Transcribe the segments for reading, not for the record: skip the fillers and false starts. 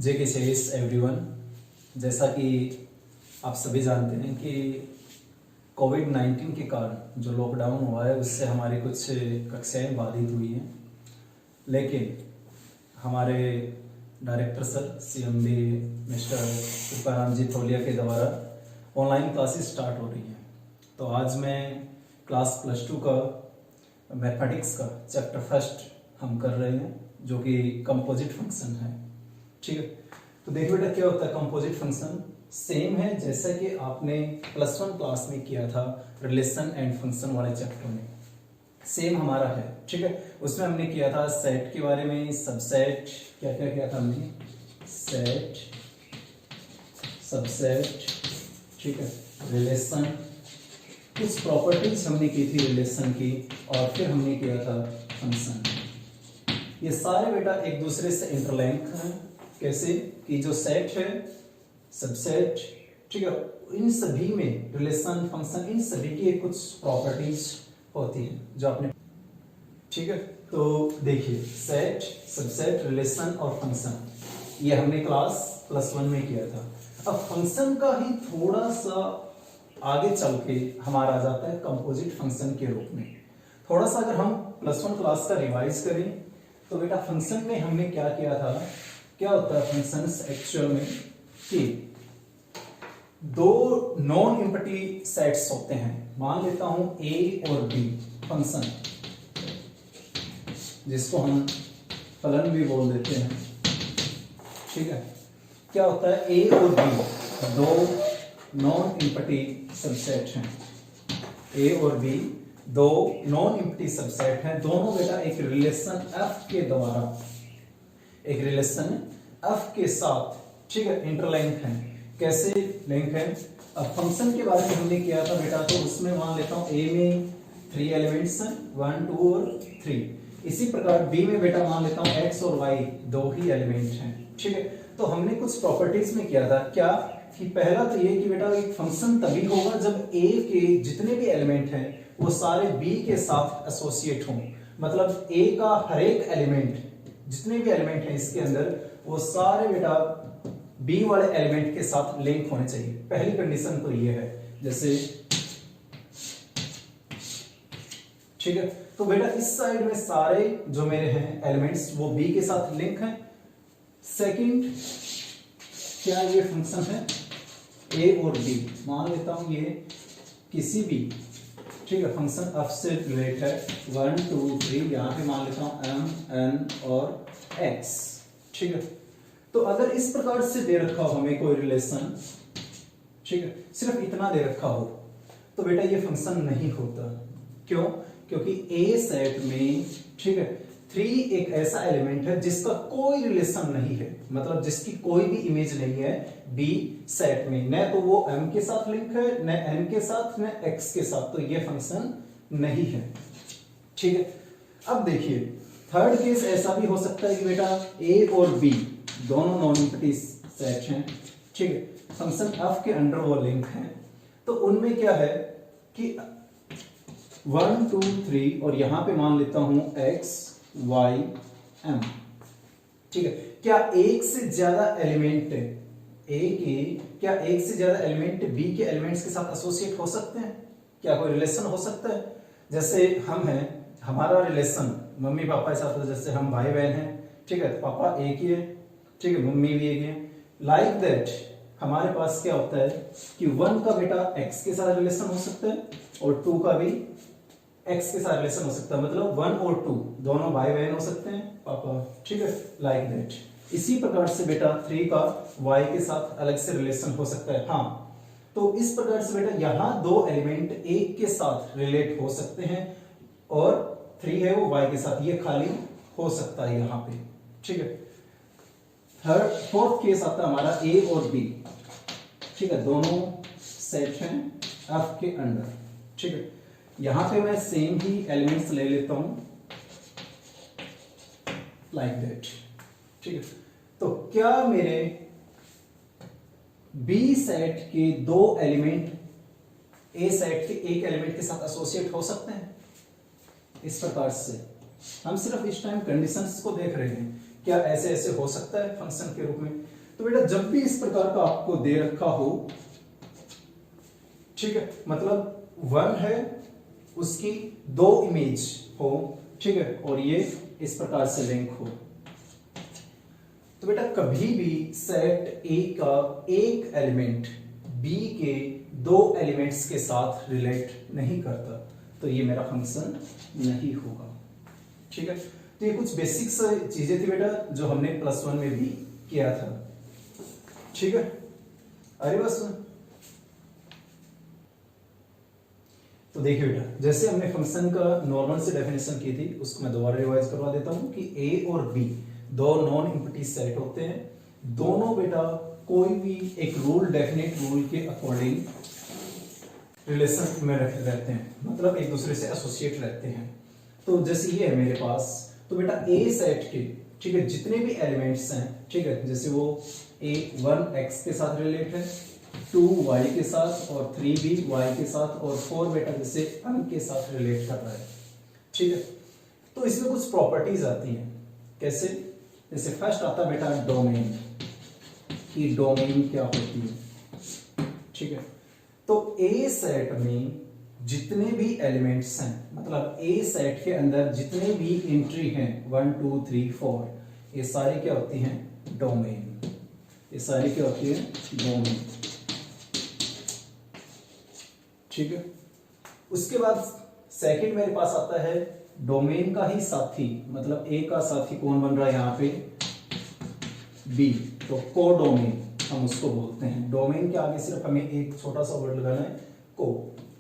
जे के cess everyone. जैसा कि आप सभी जानते हैं कि कोविड-19 के कारण जो लॉकडाउन हुआ है उससे हमारी कुछ कक्षाएं बाधित हुई हैं, लेकिन हमारे director sir CMD mister Tukaram ji Tholia के द्वारा ऑनलाइन क्लासेस स्टार्ट हो रही हैं। तो आज मैं क्लास +2 का मैथमेटिक्स का चैप्टर फर्स्ट हम कर रहे हैं, जो कि कंपोजिट फंक्शन है। ठीक है, तो देखिए बेटा क्या होता है कंपोजिट फंक्शन। सेम है जैसा कि आपने +1 क्लास में किया था रिलेशन एंड फंक्शन वाले चैप्टर में, सेम हमारा है। ठीक है, उसमें हमने किया था सेट के बारे में, सबसेट, क्या क्या किया था हमने, सेट, सबसेट, ठीक है, रिलेशन, कुछ प्रॉपर्टीज हमने की थी रिलेशन की, और फिर हमने किया था फंक्शन। ये सारे बेटा एक दूसरे से इंटरलिंक हैं। कैसे कि जो सेट है, सबसेट, ठीक है, इन सभी में रिलेशन, फंक्शन, इन सभी की कुछ प्रॉपर्टीज होती हैं जो आपने, ठीक है। तो देखिए सेट, सबसेट, रिलेशन और फंक्शन, ये हमने क्लास +1 में किया था। अब फंक्शन का ही थोड़ा सा आगे चल के हमारा आ जाता है कंपोजिट फंक्शन के रूप में। थोड़ा सा अगर हम +1 क्लास का रिवाइज करें तो बेटा फंक्शन में हमने क्या किया था, क्या होता है फंक्शंस एक्चुअल में कि दो नॉन एम्प्टी सेट्स होते हैं। मान लेता हूं A और B फंक्शन, जिसको हम फलन भी बोल देते हैं। ठीक है, क्या होता है A और B दो नॉन एम्प्टी सबसेट हैं। A और B दो नॉन एम्प्टी सबसेट हैं। दोनों बेटा एक रिलेशन F के द्वारा, एक रिलेशन F के साथ, ठीक है, इंटरलिंक है। कैसे लिंक है? अब फंक्शन के बारे में हमने किया था बेटा, तो उसमें मान लेता हूं A में 3 एलिमेंट्स हैं, 1, 2 और 3। इसी प्रकार B में बेटा मान लेता हूं X और Y दो ही एलिमेंट हैं। ठीक है, तो हमने कुछ प्रॉपर्टीज में किया था क्या कि पहला तो ये कि बेटा एक फंक्शन तभी होगा जब A के जितने भी एलिमेंट हैं वो सारे B के साथ एसोसिएट हों। मतलब A का हर एक एलिमेंट, जितने भी एलिमेंट हैं इसके अंदर, वो सारे बेटा B वाले एलिमेंट के साथ लिंक होने चाहिए। पहली कंडीशन तो ये है। जैसे ठीक है, तो बेटा इस साइड में सारे जो मेरे हैं एलिमेंट्स वो B के साथ लिंक हैं। सेकंड, क्या ये फंक्शन है A और B, मान लेता हूं ये किसी भी, ठीक है, फंक्शन F से रिलेटेड है। 1, 2, 3, यहां पे मान लेता हूं M, N और X। ठीक है, तो अगर इस प्रकार से दे रखा हो हमें कोई रिलेशन, ठीक है, सिर्फ इतना दे रखा हो, तो बेटा ये फंक्शन नहीं होता। क्यों? क्योंकि A सेट में, ठीक है, 3 एक ऐसा एलिमेंट है जिसका कोई रिलेशन नहीं है, मतलब जिसकी कोई भी इमेज नहीं है B सेट में, न तो वो M के साथ लिंक है, न N के साथ, न X के साथ, तो ये फंक्शन नहीं है। ठीक है, अब देखिए थर्ड केस ऐसा भी हो सकता है कि बेटा A और B दोनों नॉन एम्प्टी सेट हैं। ठीक है, फंक्शन F के अंडर वो लिंक है, तो उनमें क्या है कि 1, 2, 3 और यहां पे मान लेता हूं X, Y, M। ठीक है, क्या एक से ज्यादा एलिमेंट A के, क्या एक से ज्यादा एलिमेंट B के एलिमेंट्स के साथ एसोसिएट हो सकते हैं? क्या कोई रिलेशन हो सकता है? जैसे हम हैं, हमारा रिलेशन मम्मी पापा के साथ, जैसे हम भाई बहन हैं, ठीक है, तो पापा एक ही है, ठीक है, मम्मी भी एक है। लाइक दैट हमारे पास क्या होता है कि 1 का बेटा X के साथ रिलेशन हो सकता है और 2 का भी X के साथ रिलेशन हो सकता है। मतलब 1 और 2 दोनों भाई बहन हो सकते हैं, पापा, ठीक है, लाइक दैट। इसी प्रकार से बेटा 3 का Y के साथ अलग से रिलेशन हो सकता है। हाँ, तो इस प्रकार से बेटा यहां दो एलिमेंट एक के साथ रिलेट हो सकते हैं और 3 है वो Y के साथ, ये खाली हो सकता है यहां पे। ठीक है, फोर्थ केस आता है हमारा A और B। ठीक है, दोनों सेट हैं F के अंडर। ठीक है, यहां पे मैं सेम ही एलिमेंट्स ले लेता हूं, लाइक दैट। ठीक है, तो क्या मेरे B सेट के दो एलिमेंट A सेट के एक एलिमेंट के साथ एसोसिएट हो सकते हैं? इस प्रकार से हम सिर्फ इस टाइम कंडीशंस को देख रहे हैं क्या ऐसे ऐसे हो सकता है फंक्शन के रूप में? तो बेटा जब भी इस प्रकार का आपको दे रखा हो, ठीक है, मतलब 1 है, उसकी 2 इमेज हो, ठीक है, और ये इस प्रकार से लिंक हो, तो बेटा कभी भी सेट ए का एक एलिमेंट बी के 2 एलिमेंट्स के साथ रिलेट नहीं करता, तो ये मेरा फंक्शन नहीं होगा। ठीक है, तो ये कुछ बेसिक्स चीजें थी बेटा जो हमने +1 में भी किया था। ठीक है, अरे बस तो देखिए बेटा, जैसे हमने फंक्शन का नॉर्मल से डेफिनेशन की थी, उसको मैं दोबारा रिवाइज करवा देता हूं कि ए और बी 2 नॉन एम्प्टी सेट होते हैं। दोनों बेटा कोई भी एक रूल, डेफिनेट रूल के अकॉर्डिंग रिलेशन में रहते हैं, मतलब एक दूसरे से एसोसिएट रहते हैं। तो जैसे ये है मेरे पास, तो बेटा ए सेट के, ठीक है, जितने भी एलिमेंट्स हैं, ठीक है, जैसे वो ए 1 एक्स के साथ रिलेट है, 2 वाई के साथ, और 3 भी वाई के साथ, और 4 बेटा जैसे एम के साथ रिलेट कर रहा है। ठीक है, तो इसमें कुछ प्रॉपर्टीज आती हैं। कैसे? जैसे फर्स्ट आता बेटा डोमेन, कि डोमेन क्या होती है। ठीक है, तो ए सेट में जितने भी एलिमेंट्स हैं, मतलब ए सेट के अंदर जितने भी एंट्री हैं 1 2 3 4, ये सारी क्या होती हैं? डोमेन। ये सारी क्या होती है? डोमेन। ठीक है, उसके बाद सेकंड मेरे पास आता है डोमेन का ही साथी, मतलब ए का साथी कौन बन रहा है यहाँ पे? बी, तो कोडोमेन हम उसको बोलते हैं। डोमेन के आगे सिर्फ हमें एक छोटा सा वर्ड लगाना है,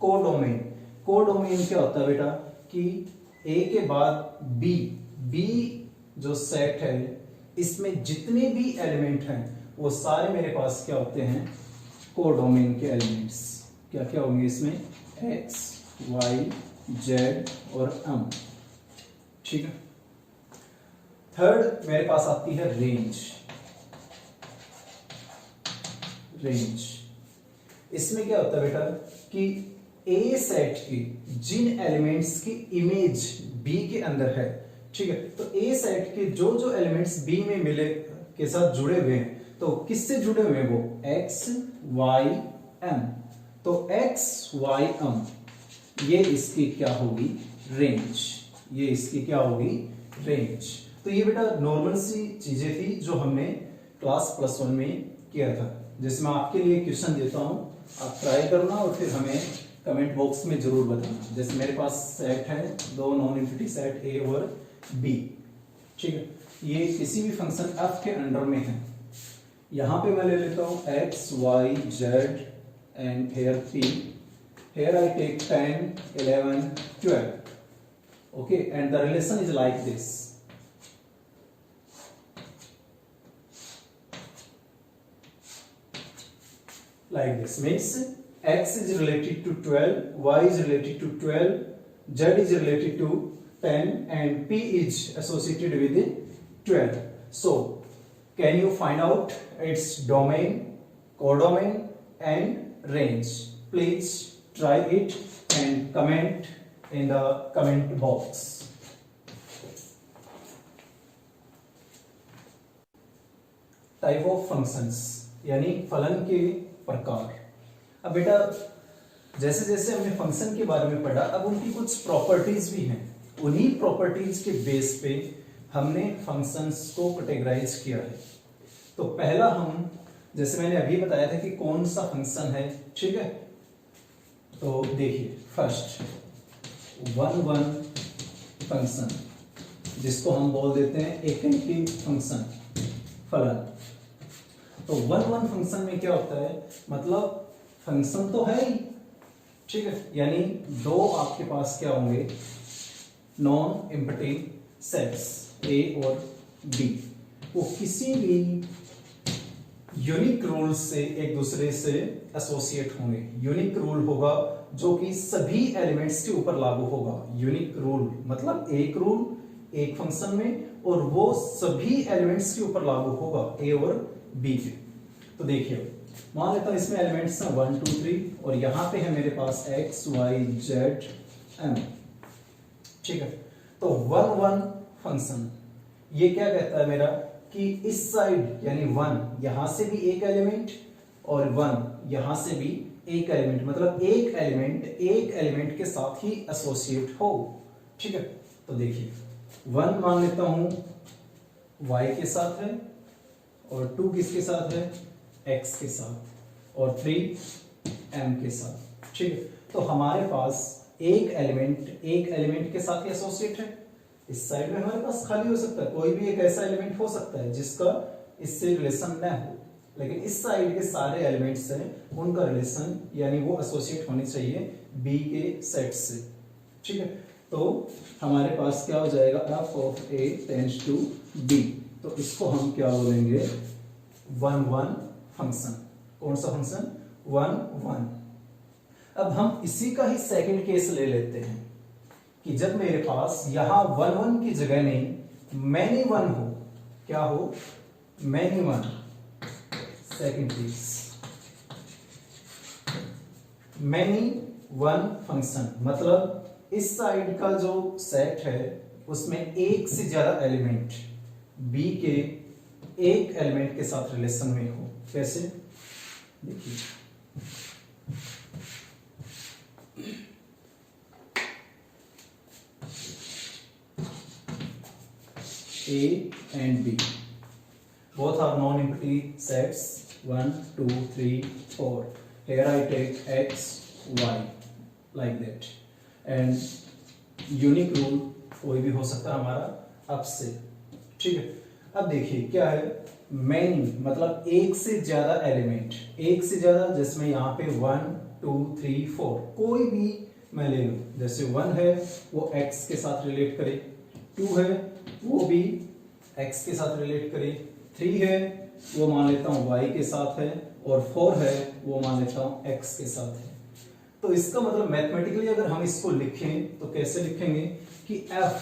कोडोमेन। कोडोमेन क्या होता है बेटा? कि ए के बाद बी, बी जो सेट है, इसमें जितने भी एलिमेंट हैं वो सारे मेरे पास क्या होते हैं? कोडोमेन के एलिमेंट्स। क्या क्या होंगे इसमें? एक्स, वाई, जेड और एम। ठीक है, थर्ड मेरे पास आती है रेंज। रेंज, इसमें क्या होता है बेटा कि ए सेट की जिन एलिमेंट्स की इमेज बी के अंदर है, ठीक है, तो ए सेट के जो जो एलिमेंट्स बी में मिले के साथ जुड़े हुए हैं, तो किससे जुड़े हुए हैं वो? X, Y, M. तो एक्स, वाई, एम, ये इसकी क्या होगी? रेंज। ये इसकी क्या होगी? रेंज। तो ये बेटा नॉर्मल सी चीजें थी जो हमने क्लास +1 में किया था। जैसे मैं आपके लिए क्वेश्चन देता हूं, आप ट्राई करना और फिर हमें कमेंट बॉक्स में जरूर बताना। जैसे मेरे पास सेट है 2 नॉन एम्प्टी सेट ए और बी। ठीक है, ये किसी भी फंक्शन एफ के अंडर में है। यहां पे मैं ले लेता हूं X, Y, Z and here P. Here I take 10, 11, 12. Okay, and the relation is like this. Like this means x is related to 12, y is related to 12, z is related to 10, and p is associated with 12. So, can you find out its domain, codomain, and range? Please try it and comment in the comment box. Type of functions, यानी फलन के प्रकार। अब बेटा जैसे जैसे हमने function के बारे में पढ़ा, अब उनकी कुछ प्रॉपर्टीज भी हैं। उन्हीं प्रॉपर्टीज के बेस पे हमने फंक्शंस को कैटेगराइज किया है। तो पहला हम, जैसे मैंने अभी बताया था कि कौन सा फंक्शन है, ठीक है, तो देखिए फर्स्ट 1 फंक्शन, जिसको हम बोल देते हैं एकेंकी फंक्शन, फलन। तो 1 फंक्शन में क्या होता है? मतलब फंक्शन तो है ही, ठीक है, यानी 2 आपके पास क्या होंगे? नॉन एम्प्टी सेट्स ए और बी। वो किसी भी यूनिक रूल से एक दूसरे से एसोसिएट होंगे। यूनिक रूल होगा जो कि सभी एलिमेंट्स के ऊपर लागू होगा। यूनिक रूल मतलब एक रूल एक फंक्शन में, और वो सभी एलिमेंट्स के ऊपर लागू होगा ए और बी के। तो देखिए मान लेता हूं इसमें एलिमेंट्स हैं 1 2 3, और यहां पे है मेरे पास एक्स, वाई, जेड, एम। ठीक है, तो 1 फंक्शन ये क्या कहता है मेरा कि इस साइड यानी 1 यहां से भी एक एलिमेंट और 1 यहां से भी एक एलिमेंट, मतलब एक एलिमेंट के साथ ही एसोसिएट हो। ठीक है, तो देखिए 1 मान लेता हूं y के साथ है और 2 किसके साथ है, x के साथ, और 3 m के साथ। ठीक है, तो हमारे पास एक एलिमेंट के साथ ही एसोसिएट है। इस साइड में हमारे पास खाली हो सकता है, कोई भी एक ऐसा एलिमेंट हो सकता है जिसका इससे रिलेशन न हो, लेकिन इस साइड के सारे एलिमेंट्स हैं उनका रिलेशन यानी वो एसोसिएट होने चाहिए बी के सेट से। ठीक है, तो हमारे पास क्या हो जाएगा, f of a tends to b, तो इसको हम क्या बोलेंगे, 1 फंक्शन। कौन सा फंक्शन, 1 अब हम इसी का ही सेकंड केस ले लेते हैं कि जब मेरे पास यहां 1 की जगह नहीं मैनी 1 हो, क्या हो, many 1। Second case, many 1 function, मतलब इस साइड का जो सेट है उसमें एक से ज्यादा एलिमेंट बी के एक एलिमेंट के साथ रिलेशन में हो। कैसे, देखिए A and B both are non-empty sets 1 2 3 4. Here I take x y like that, and unique rule कोई भी हो सकता है हमारा अब से। ठीक है, अब देखिए क्या है, मैनी मतलब एक से ज्यादा एलिमेंट, एक से ज्यादा, जिसमें यहाँ पे 1 2 3 4 कोई भी मैं ले लूं, जैसे 1 है वो x के साथ रिलेट करे, 2 है वो भी x के साथ रिलेट करे, 3 है वो मान लेता हूं y के साथ है, और 4 है वो मान लेता हूं x के साथ है। तो इसका मतलब मैथमेटिकली अगर हम इसको लिखें तो कैसे लिखेंगे कि f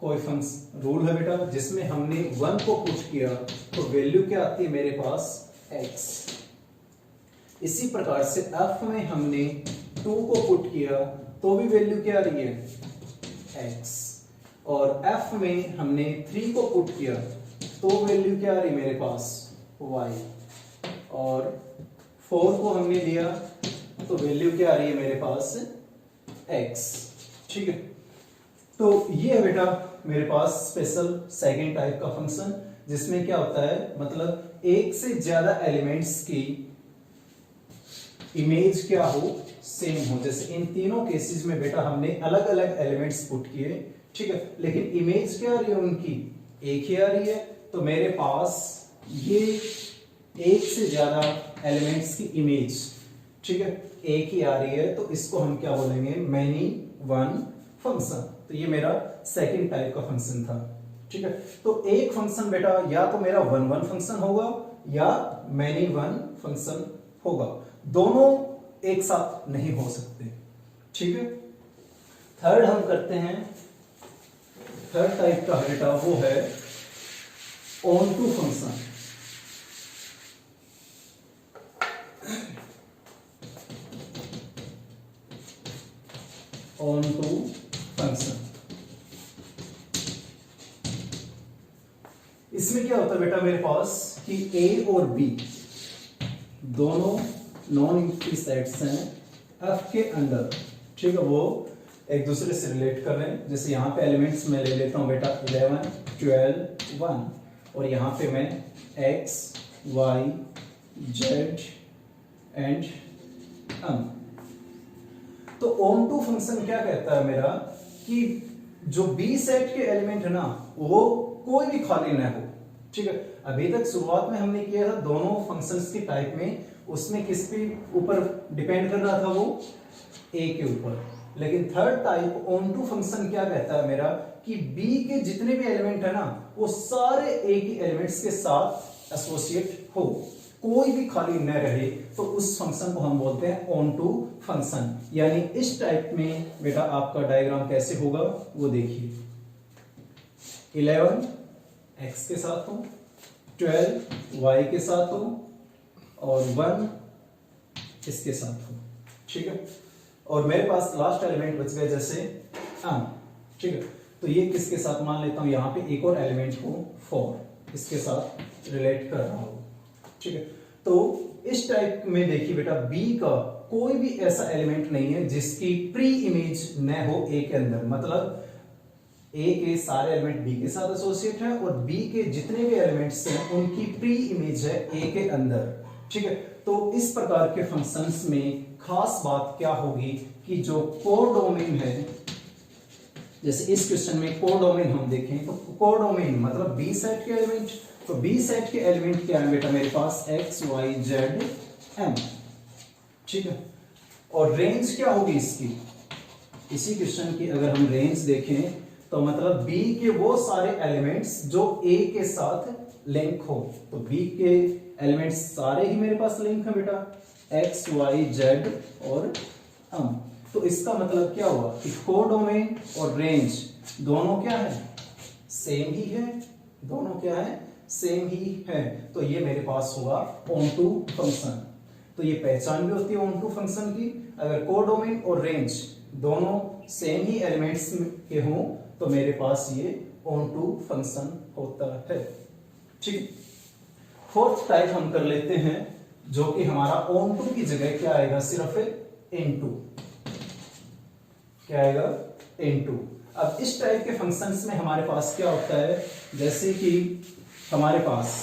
कोई फंक्शन रूल है बेटा, जिसमें हमने 1 को पुट किया तो वैल्यू क्या आती है मेरे पास, x। इसी प्रकार से f में हमने 2 को पुट किया तो भी वैल्यू क्या आ रही है, x, और f में हमने 3 को पुट किया तो वैल्यू क्या आ रही मेरे पास, y, और 4 को हमने लिया तो वैल्यू क्या आ रही है मेरे पास, x। ठीक है, तो ये है बेटा मेरे पास स्पेशल सेकंड टाइप का फंक्शन, जिसमें क्या होता है, मतलब एक से ज्यादा एलिमेंट्स की इमेज क्या हो, सेम हो। जैसे इन तीनों केसेस में बेटा हमने अलग अलग एलिमेंट्स पुट किए, ठीक है, लेकिन इमेज क्या आ रही है उनकी, एक ही आ रही है। तो मेरे पास ये एक से ज्यादा एलिमेंट्स की इमेज, ठीक है, एक ही आ रही है, तो इसको हम क्या बोलेंगे, मैनी 1 फंक्शन। तो ये मेरा सेकंड टाइप का फंक्शन था। ठीक है, तो एक फंक्शन बेटा या तो मेरा 1 फंक्शन होगा या मैनी 1 फंक्शन होगा, दोनों एक साथ नहीं हो सकते। ठीक है, थर्ड हम करते हैं, थर्ड टाइप का बेटा वो है onto function. Onto function, इसमें क्या होता है बेटा मेरे पास कि a और b दोनों नॉन एम्प्टी सेट्स हैं f के अंदर। ठीक है, वो एक दूसरे से रिलेट कर रहे हैं। जैसे यहाँ पे एलिमेंट्स मैं ले लेता हूँ बेटा 11 12 1, और यहाँ पे मैं x y z and m। तो ऑन टू फंक्शन क्या कहता है मेरा कि जो बी सेट के एलिमेंट है ना वो कोई भी खाली ना हो। ठीक है, अभी तक शुरुआत में हमने किया था दोनों फंक्शंस के टाइप में, उसमें किस पे ऊपर डिपेंड कर रहा था, वो ए के ऊपर। लेकिन third type onto function क्या कहता है मेरा कि बी के जितने भी एलिमेंट है ना वो सारे ए के एलिमेंट्स के साथ एसोसिएट हो, कोई भी खाली न रहे, तो उस फंक्शन को हम बोलते हैं ऑन टू फंक्शन। यानी इस टाइप में बेटा आपका डायग्राम कैसे होगा वो देखिए, 11 x के साथ हो, 12 y के साथ हो, और 1 इसके साथ हो। ठीक है, और मेरे पास लास्ट एलिमेंट बच गया जैसे m। ठीक है, तो ये किसके साथ मान लेता हूं, यहां पे एक और एलिमेंट को 4 इसके साथ रिलेट कर रहा हूं, ठीक है। तो इस टाइप में देखिए बेटा, बी का कोई भी ऐसा एलिमेंट नहीं है जिसकी प्री इमेज न हो ए के अंदर, मतलब ए के सारे एलिमेंट बी के साथ एसोसिएट है और बी के जितने भी एलिमेंट्स हैं उनकी प्री इमेज है ए के अंदर, ठीक है। तो इस प्रकार के फंक्शंस में खास बात क्या होगी कि जो कोडोमेन है, जैसे इस क्वेश्चन में कोडोमेन हम देखें तो कोडोमेन मतलब बी सेट के एलिमेंट, तो बी सेट के एलिमेंट क्या है बेटा मेरे पास एक्स वाई जेड एम, ठीक है। और रेंज क्या होगी इसकी, इसी क्वेश्चन की अगर हम रेंज देखें तो मतलब बी के वो सारे एलिमेंट्स जो ए के साथ लिंक हो, तो बी के एलिमेंट्स सारे ही मेरे पास लिंक है बेटा, एक्स वाई जेड और एम। तो इसका मतलब क्या हुआ कि कोडोमेन और रेंज दोनों क्या है, सेम ही है, दोनों क्या है, सेम ही है। तो ये मेरे पास होगा ऑनटू फंक्शन। तो ये पहचान भी होती है ऑनटू फंक्शन की, अगर कोडोमेन और रेंज दोनों सेम ही एलिमेंट्स के हों तो मेरे पास ये ऑनटू फंक्शन होता है, ठीक। फोर्थ टाइप हम कर लेते हैं जो कि हमारा ऑनटू की जगह क्या आएगा, सिर्फ इनटू, क्या आएगा, इनटू। अब इस टाइप के फंक्शंस में हमारे पास क्या होता है, जैसे कि हमारे पास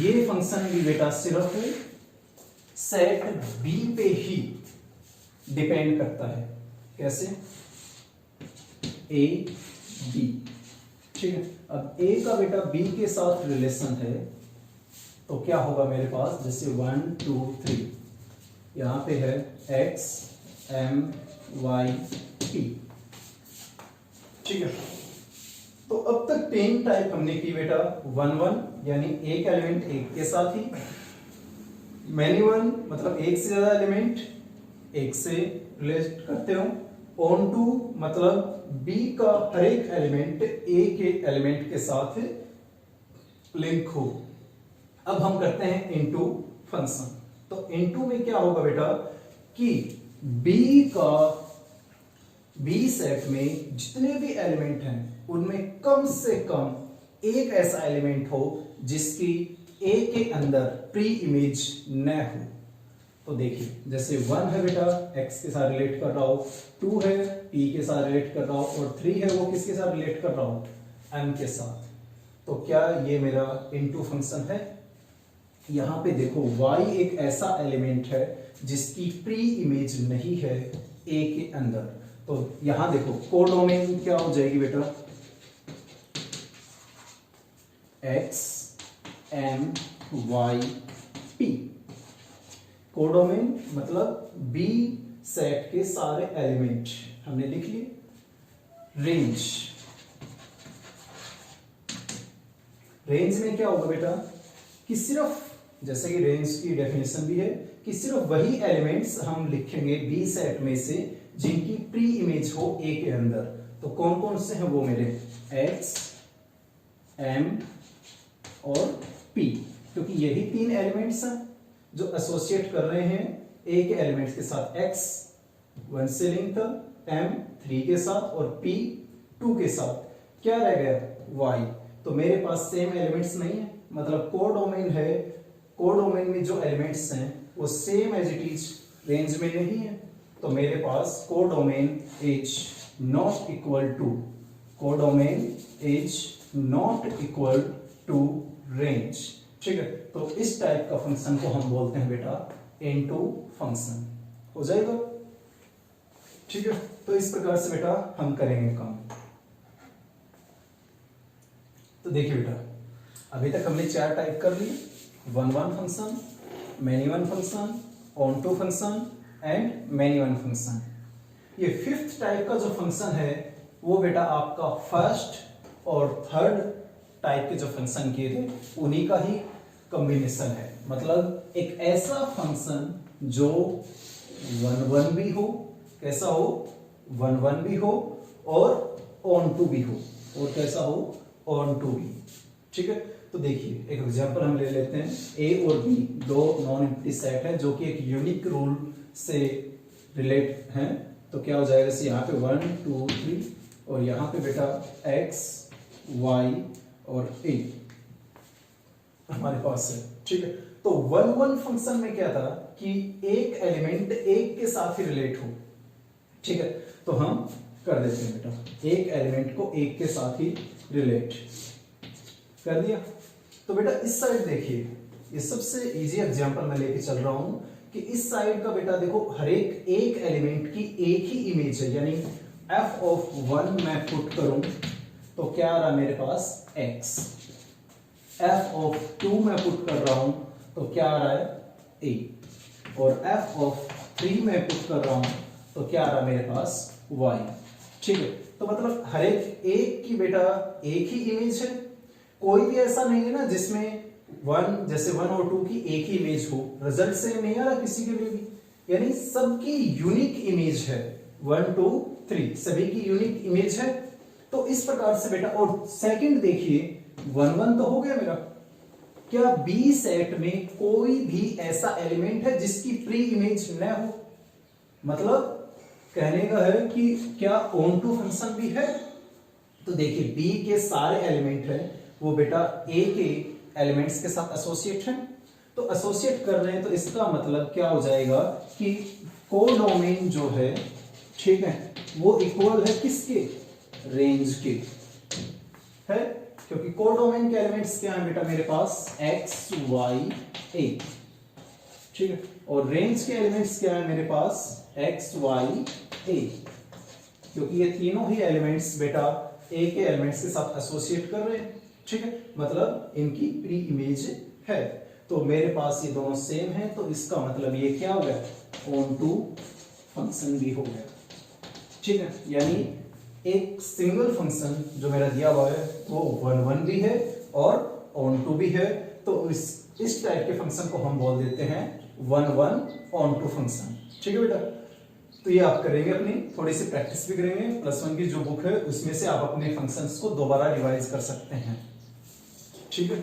ये फंक्शन भी बेटा सिर्फ सेट बी पे ही डिपेंड करता है, कैसे, ए बी, ठीक है। अब ए का बेटा बी के साथ रिलेशन है तो क्या होगा मेरे पास, जैसे 1 2 3 यहां पे है एक्स एम वाई पी, ठीक है। तो अब तक 10 टाइप हमने की बेटा 1 1 यानी एक एलिमेंट एक के साथ ही, मैनी वन मतलब एक से ज्यादा एलिमेंट एक से रिलेट करते हो, ऑन टू मतलब बी का हर एक एलिमेंट ए के एलिमेंट के साथ लिंक हो। अब हम करते हैं इनटू फंक्शन। तो इनटू में क्या होगा बेटा कि बी सेट में जितने भी एलिमेंट हैं उनमें कम से कम एक ऐसा एलिमेंट हो जिसकी ए के अंदर प्री इमेज न हो। तो देखिए जैसे 1 है बेटा x के साथ रिलेट कर रहा हो, 2 है p के साथ रिलेट कर रहा हो और 3 है वो किसके साथ रिलेट कर रहा हो, m के साथ। तो क्या ये मेरा इनटू फंक्शन है। यहां पे देखो y एक ऐसा एलिमेंट है जिसकी प्री इमेज नहीं है a के अंदर। तो यहां देखो कोडोमेन क्या हो जाएगी बेटा, x m y p। Codomain मतलब बी सेट के सारे एलिमेंट हमने लिख लिए। रेंज में क्या होगा बेटा कि सिर्फ, जैसे कि रेंज की डेफिनेशन भी है कि सिर्फ वही एलिमेंट्स हम लिखेंगे बी सेट में से जिनकी प्री इमेज हो ए के अंदर। तो कौन कौन से हैं वो मेरे एक्स एम और पी, क्योंकि यही 3 एलिमेंट्स हैं जो एसोसिएट कर रहे हैं ए के एलिमेंट्स के साथ। एक्स 1 से लिंक था, एम 3 के साथ और पी 2 के साथ। क्या रह गया वाई। तो मेरे पास सेम एलिमेंट्स नहीं है, मतलब कोडोमेन है, कोडोमेन में जो एलिमेंट्स हैं वो same as it is range में नहीं है। तो मेरे पास codomain is not equal to, codomain is not equal to range, ठीक है। तो इस टाइप का फंक्शन को हम बोलते हैं बेटा इनटू फंक्शन। हो जाएगा, ठीक है। तो इस प्रकार से बेटा हम करेंगे काम। तो देखिए बेटा अभी तक हमने 4 टाइप कर लिए, 1 1 function, many one function, onto function and many one function. ये 5th टाइप का जो फंक्शन है वो बेटा आपका फर्स्ट और थर्ड टाइप के जो फंक्शन किए थे उन्हीं का ही कॉम्बिनेशन है। मतलब एक ऐसा फंक्शन जो 1 1 भी हो, कैसा हो 1 1 भी हो और ऑन टू भी हो, और कैसा हो ऑन टू भी, ठीक है। तो देखिए एक एग्जांपल हम ले लेते हैं, ए और बी 2 नॉन एम्प्टी सेट है जो कि एक यूनिक रूल से रिलेट हैं। तो क्या हो जाएगा, जैसे यहाँ पे 1 2 3 और यहां पे बेटा x y और a हमारे पास है। ठीक है, तो 1 1 फंक्शन में क्या था कि एक एलिमेंट एक के साथ ही रिलेट हो। ठीक है, तो हम कर देते हैं बेटा, एक एलिमेंट को एक के साथ ही रिलेट कर दिया। तो बेटा इस साइड देखिए, ये सबसे इजी एग्जांपल मैं लेके चल रहा हूं कि इस साइड का बेटा देखो, हर एक एलिमेंट की एक ही इमेज है, यानी f ऑफ 1 मैं पुट करूं तो क्या आ रहा मेरे पास x, f ऑफ 2 मैं पुट कर रहा हूं तो क्या आ रहा है a, और f ऑफ 3 मैं पुट कर रहा हूं तो क्या आ रहा मेरे पास y। ठीक है, तो मतलब हर एक की बेटा एक ही इमेज है, कोई भी ऐसा नहीं है ना जिसमें जैसे 1 और 2 की एक ही इमेज हो, रिजल्ट सेम नहीं आ रहा किसी के लिए भी, यानी सबकी यूनिक इमेज है, 1 2 3 सभी की यूनिक इमेज है। तो इस प्रकार से बेटा, और सेकंड देखिए 1 1 तो हो गया मेरा, क्या बी सेट में कोई भी ऐसा एलिमेंट है जिसकी प्री इमेज न हो, मतलब कहने का है कि क्या ऑन टू फंक्शन भी है। तो देखिए बी के सारे एलिमेंट हैं वो बेटा ए के एलिमेंट्स के साथ एसोसिएट हैं, तो एसोसिएट कर रहे हैं, तो इसका मतलब क्या हो जाएगा कि कोडोमेन जो है, ठीक है, वो इक्वल है किसके, रेंज के है, क्योंकि कोडोमेन के एलिमेंट्स क्या है बेटा मेरे पास x y a। ठीक है, और रेंज के एलिमेंट्स क्या है मेरे पास x y a, क्योंकि ये तीनों ही एलिमेंट्स बेटा a के एलिमेंट्स के साथ एसोसिएट कर रहे हैं। ठीक है, मतलब इनकी प्री इमेज है, तो मेरे पास ये दोनों सेम है, तो इसका मतलब ये क्या हो गया, ऑन टू फंक्शन भी हो गया। ठीक है, यानी एक सिंगल फंक्शन जो मेरा दिया हुआ है वो 1 1 भी है और ऑन टू भी है, तो इस टाइप के फंक्शन को हम बोल देते हैं 1 1 ऑन टू फंक्शन। ठीक है बेटा, तो ये आप करेंगे, अपनी थोड़ी सी प्रैक्टिस भी करेंगे, +1 की जो बुक है उसमें से आप अपने फंक्शंस को दोबारा रिवाइज कर सकते हैं। ठीक है,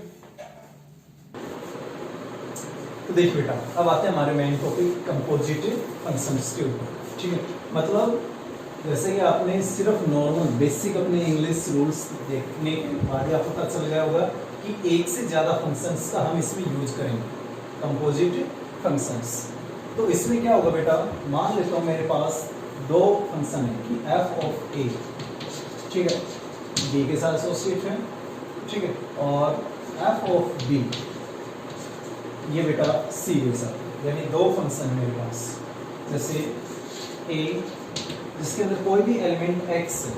तो देखिए बेटा, अब आते हैं हमारे मेन टॉपिक कंपोजिटिव फंक्शंस के ऊपर। ठीक है, मतलब जैसे कि आपने सिर्फ नॉर्मल बेसिक अपने इंग्लिश रूल्स देखने के बाद आपको पता चल गया होगा कि एक से ज्यादा फंक्शंस का हम इसमें यूज करेंगे, कंपोजिटिव फंक्शंस। तो इसमें क्या होगा बेटा, मान लेता हूं मेरे पास दो फंक्शन है कि f ऑफ a, ठीक है, b के साथ एसोसिएट है, ठीक है, और f ऑफ b ये बेटा c के साथ, यानी दो फंक्शन है मेरे पास, जैसे a जिसके अंदर कोई भी एलिमेंट x है,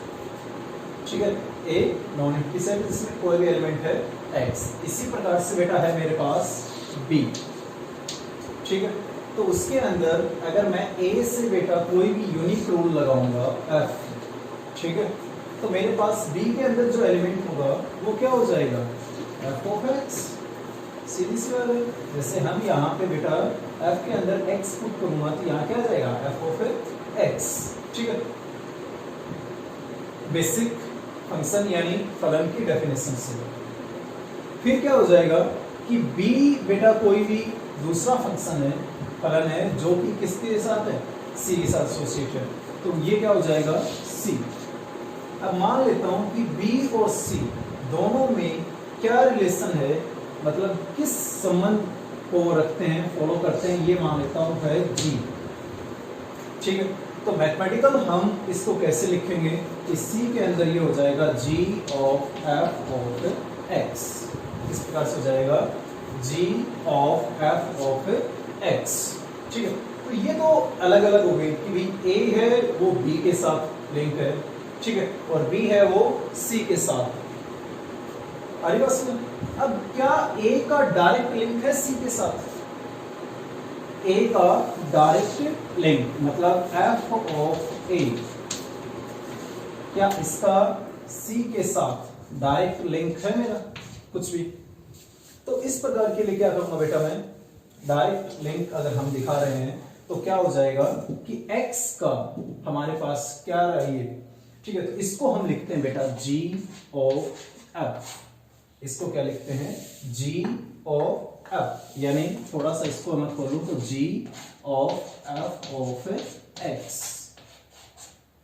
ठीक है, a नॉन एम्प्टी सेट जिसमें कोई भी एलिमेंट है x। इसी प्रकार से बेटा है मेरे पास b, ठीक है, तो उसके अंदर अगर मैं a से बेटा कोई भी यूनिक रूल लगाऊंगा f, ठीक है, तो मेरे पास b के अंदर जो एलिमेंट होगा वो क्या हो जाएगा, f ऑफ x। सीधी सी बात है, जैसे हम यहाँ पे बेटा f के अंदर x पुट करूंगा तो यहाँ क्या आ जाएगा, f ऑफ x। ठीक है, बेसिक फंक्शन यानी फलन की डेफिनेशन से। फिर क्या हो जाएगा कि b बेटा कोई भी दूसरा फंक्शन है, फलन है, जो कि किसके साथ है, c के साथ एसोसिएट है, तो ये क्या हो जाएगा c। अब मान लेता हूं कि b और c दोनों में क्या रिलेशन है, मतलब किस संबंध को रखते हैं, फॉलो करते हैं, ये मान लेता हूं है g। ठीक है, तो मैथमेटिकल हम इसको कैसे लिखेंगे कि c के अंदर ये हो जाएगा g of f of x, इस प्रकार से हो जाएगा g of f of x। ठीक है, तो ये तो अलग अलग हो गए कि भाई a है वो b के साथ लिंक है, ठीक है, और b है वो c के साथ। अरे बस अब क्या a का डायरेक्ट लिंक है c के साथ, a का डायरेक्ट लिंक मतलब f ऑफ a, क्या इसका c के साथ डायरेक्ट लिंक है मेरा कुछ भी। तो इस प्रकार के लिए क्या करूंगा बेटा, मैं डायरेक्ट लिंक अगर हम दिखा रहे हैं तो क्या हो जाएगा कि x का हमारे पास क्या रही है, ठीक है, तो इसको हम लिखते हैं बेटा g ऑफ f, इसको क्या लिखते हैं g ऑफ f, यानी थोड़ा सा इसको मैं खोलूं तो g of f of x।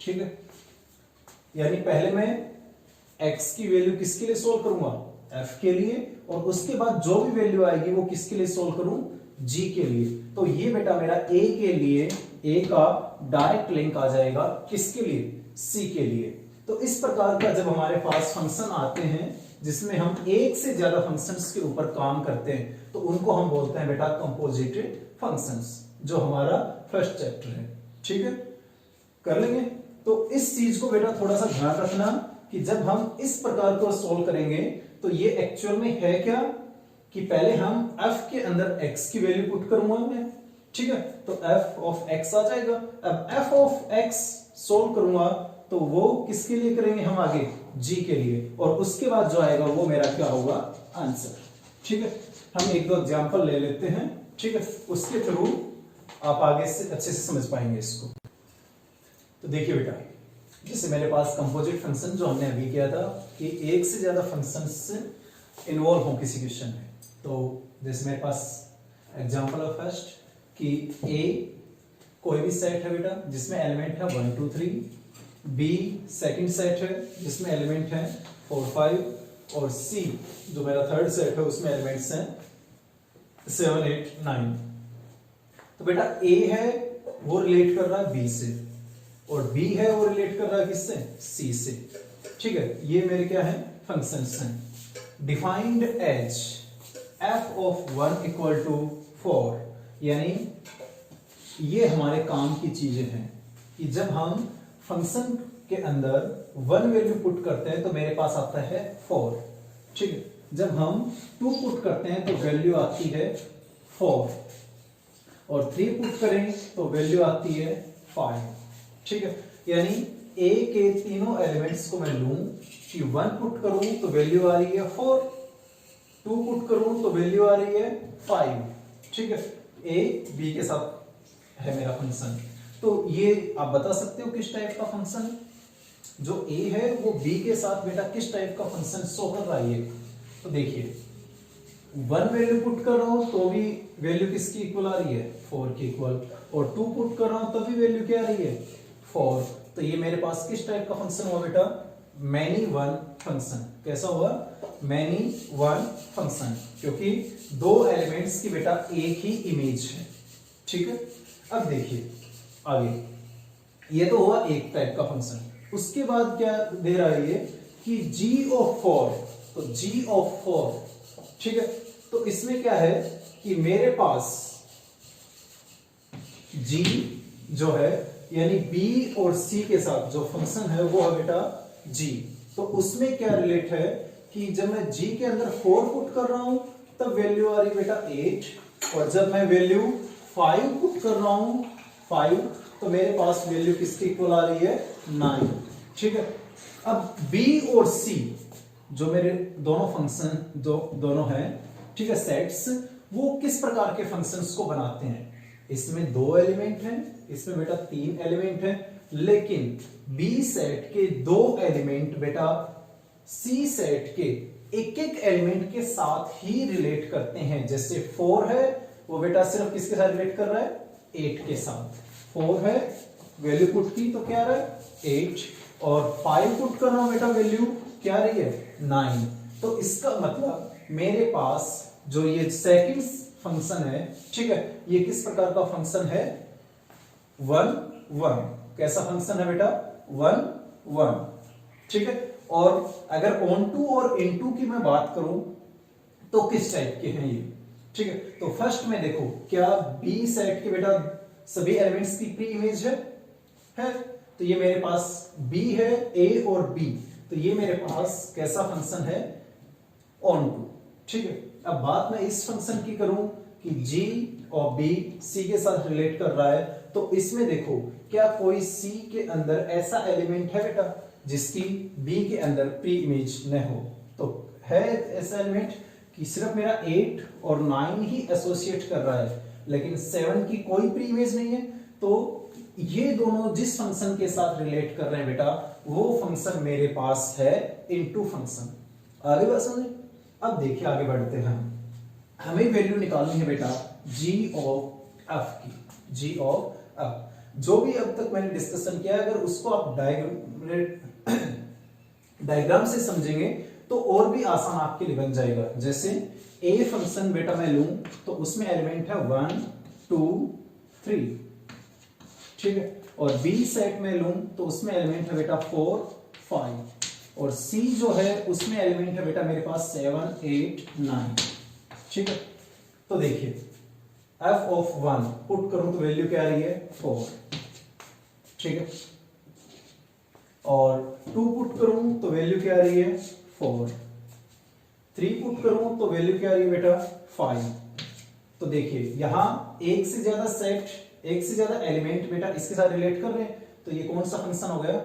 ठीक है, यानी पहले मैं x की वैल्यू किसके लिए सोल्व करूंगा, f के लिए, और उसके बाद जो भी वैल्यू आएगी वो किसके लिए सोल्व करूं, g के लिए। तो ये बेटा मेरा a के लिए a का डायरेक्ट लिंक आ जाएगा किसके लिए, c के लिए। तो इस प्रकार का जब हमारे पास फंक्शन आते हैं जिसमें हम एक से ज्यादा फंक्शंस के ऊपर काम करते हैं तो उनको हम बोलते हैं बेटा कंपोजिटेड फंक्शंस, जो हमारा फर्स्ट चैप्टर है। ठीक है, कर लेंगे। तो इस चीज को बेटा थोड़ा सा ध्यान रखना कि जब हम इस प्रकार को सोल्व करेंगे तो ये एक्चुअल में है क्या कि पहले हम f के अंदर x की वैल्यू पुट करूंगा मैं, ठीक है, तो f ऑफ x आ जाएगा। अब f ऑफ x सोल्व करूंगा तो वो किसके लिए करेंगे हम आगे, g के लिए, और उसके बाद जो आएगा वो मेरा क्या होगा, आंसर। ठीक है, हम एक दो एग्जांपल ले लेते हैं, ठीक है, उसके थ्रू आप आगे से अच्छे से समझ पाएंगे इसको। तो देखिए बेटा, जैसे मेरे पास कंपोजिट फंक्शन जो हमने अभी किया था कि एक से ज्यादा फंक्शंस इन्वॉल्व हो किसी क्वेश्चन में, तो जैसे मेरे पास एग्जांपल ऑफ फर्स्ट कि a कोई भी सेट है बेटा जिसमें एलिमेंट है 1 2 3, b सेकंड सेट है जिसमें एलिमेंट है 4 5, और c जो मेरा थर्ड सेट है उसमें एलिमेंट्स हैं 7 8 9। तो बेटा a है वो रिलेट कर रहा है b से, और b है वो रिलेट कर रहा है किससे, c से। ठीक है, ये मेरे क्या है, फंक्शंस हैं defined as f of 1 equal to 4, यानी ये हमारे काम की चीजें हैं कि जब हम फंक्शन के अंदर 1 वैल्यू पुट करते हैं तो मेरे पास आता है 4, ठीक है, जब हम 2 पुट करते हैं तो वैल्यू आती है 4, और 3 पुट करें तो वैल्यू आती है 5। ठीक है, यानी a के तीनों एलिमेंट्स को मैं लूं कि 1 पुट करूं तो वैल्यू आ रही है 4, 2 पुट करूं तो वैल्यू आ रही है 5। ठीक है, a b के साथ है मेरा फंक्शन। तो ये आप बता सकते हो किस टाइप का फंक्शन, जो a है वो b के साथ बेटा किस टाइप का फंक्शन शो कर रहा है। तो देखिए 1 वैल्यू पुट कर रहा हूं तो भी वैल्यू किसकी इक्वल आ रही है, 4 की इक्वल, और 2 पुट कर रहा हूं तब भी वैल्यू क्या आ रही है, 4। तो ये मेरे पास किस टाइप का फंक्शन हुआ बेटा, मैनी वन फंक्शन। कैसा हुआ, मैनी वन फंक्शन, क्योंकि 2 एलिमेंट्स की बेटा एक ही इमेज है। ठीक है, अब देखिए आगे, ये तो हुआ एक टाइप का फंक्शन। उसके बाद क्या दे रहा है ये कि g ऑफ 4, तो g ऑफ 4, ठीक है, तो इसमें क्या है कि मेरे पास g जो है यानी b और c के साथ जो फंक्शन है वो है बेटा g। तो उसमें क्या रिलेट है कि जब मैं g के अंदर 4 पुट कर रहा हूं तब वैल्यू आ रही बेटा 8, और जब मैं वैल्यू 5 पुट कर रहा हूं 5, तो मेरे पास वैल्यू किसकी इक्वल आ रही है, 9। ठीक है, अब b और c जो मेरे दोनों फंक्शन दोनों हैं, ठीक है, सेट्स, वो किस प्रकार के फंक्शंस को बनाते हैं। इसमें 2 एलिमेंट हैं, इसमें बेटा 3 एलिमेंट हैं, लेकिन b सेट के 2 एलिमेंट बेटा c सेट के एक एक एलिमेंट के साथ ही रिलेट करते हैं। जैसे 4 है वो बेटा सिर्फ किसके साथ रिलेट कर रहा है, 8 के साथ। 4 है वैल्यू पुट की तो क्या आ रहा है 8, और 5 पुट कर रहा हूं बेटा वैल्यू क्या आ रही है 9। तो इसका मतलब मेरे पास जो ये सेकंड फंक्शन है, ठीक है, ये किस प्रकार का फंक्शन है, 1 1। कैसा फंक्शन है बेटा, 1 1। ठीक है, और अगर ऑन टू और इन टू की मैं बात करूं तो किस टाइप के हैं ये। ठीक है, तो फर्स्ट में देखो क्या बी सेट के बेटा सभी एलिमेंट्स की प्री इमेज है, तो ये मेरे पास बी है, ए और बी, तो ये मेरे पास कैसा फंक्शन है, ऑन टू। ठीक है, अब बात मैं इस फंक्शन की करूं कि जी और बी सी के साथ रिलेट कर रहा है, तो इसमें देखो क्या कोई सी के अंदर ऐसा एलिमेंट है बेटा जिसकी बी के अंदर प्री इमेज न हो। तो है ऐसा एलिमेंट कि सिर्फ मेरा 8 और 9 ही एसोसिएट कर रहा है, लेकिन 7 की कोई प्री इमेज नहीं है। तो ये दोनों जिस फंक्शन के साथ रिलेट कर रहे हैं बेटा वो फंक्शन मेरे पास है इनटू फंक्शन। आगे बात समझे। अब देखिए आगे बढ़ते हैं, हमें वैल्यू निकालनी है बेटा g ऑफ f की, g ऑफ f। जो भी अब तक मैंने डिस्कशन किया अगर उसको आप डायग्राम से समझेंगे तो और भी आसान आपके लिए बन जाएगा। जैसे ए फंक्शन बेटा मैं लूं तो उसमें एलिमेंट है 1 2 3, ठीक है, और बी सेट में लूं तो उसमें एलिमेंट है बेटा 4 5, और सी जो है उसमें एलिमेंट है बेटा मेरे पास 7 8 9, ठीक है। तो देखिए f ऑफ 1 पुट करूं तो वैल्यू क्या आ रही है 4, ठीक है, और 2 पुट करूं तो वैल्यू क्या आ रही है 4, 3 पुट करूं तो वैल्यू क्या आ रही है बेटा 5। तो देखिए यहां एक से ज्यादा सेट, एक से ज्यादा एलिमेंट बेटा इसके साथ रिलेट कर रहे हैं, तो ये कौन सा फंक्शन हो गया,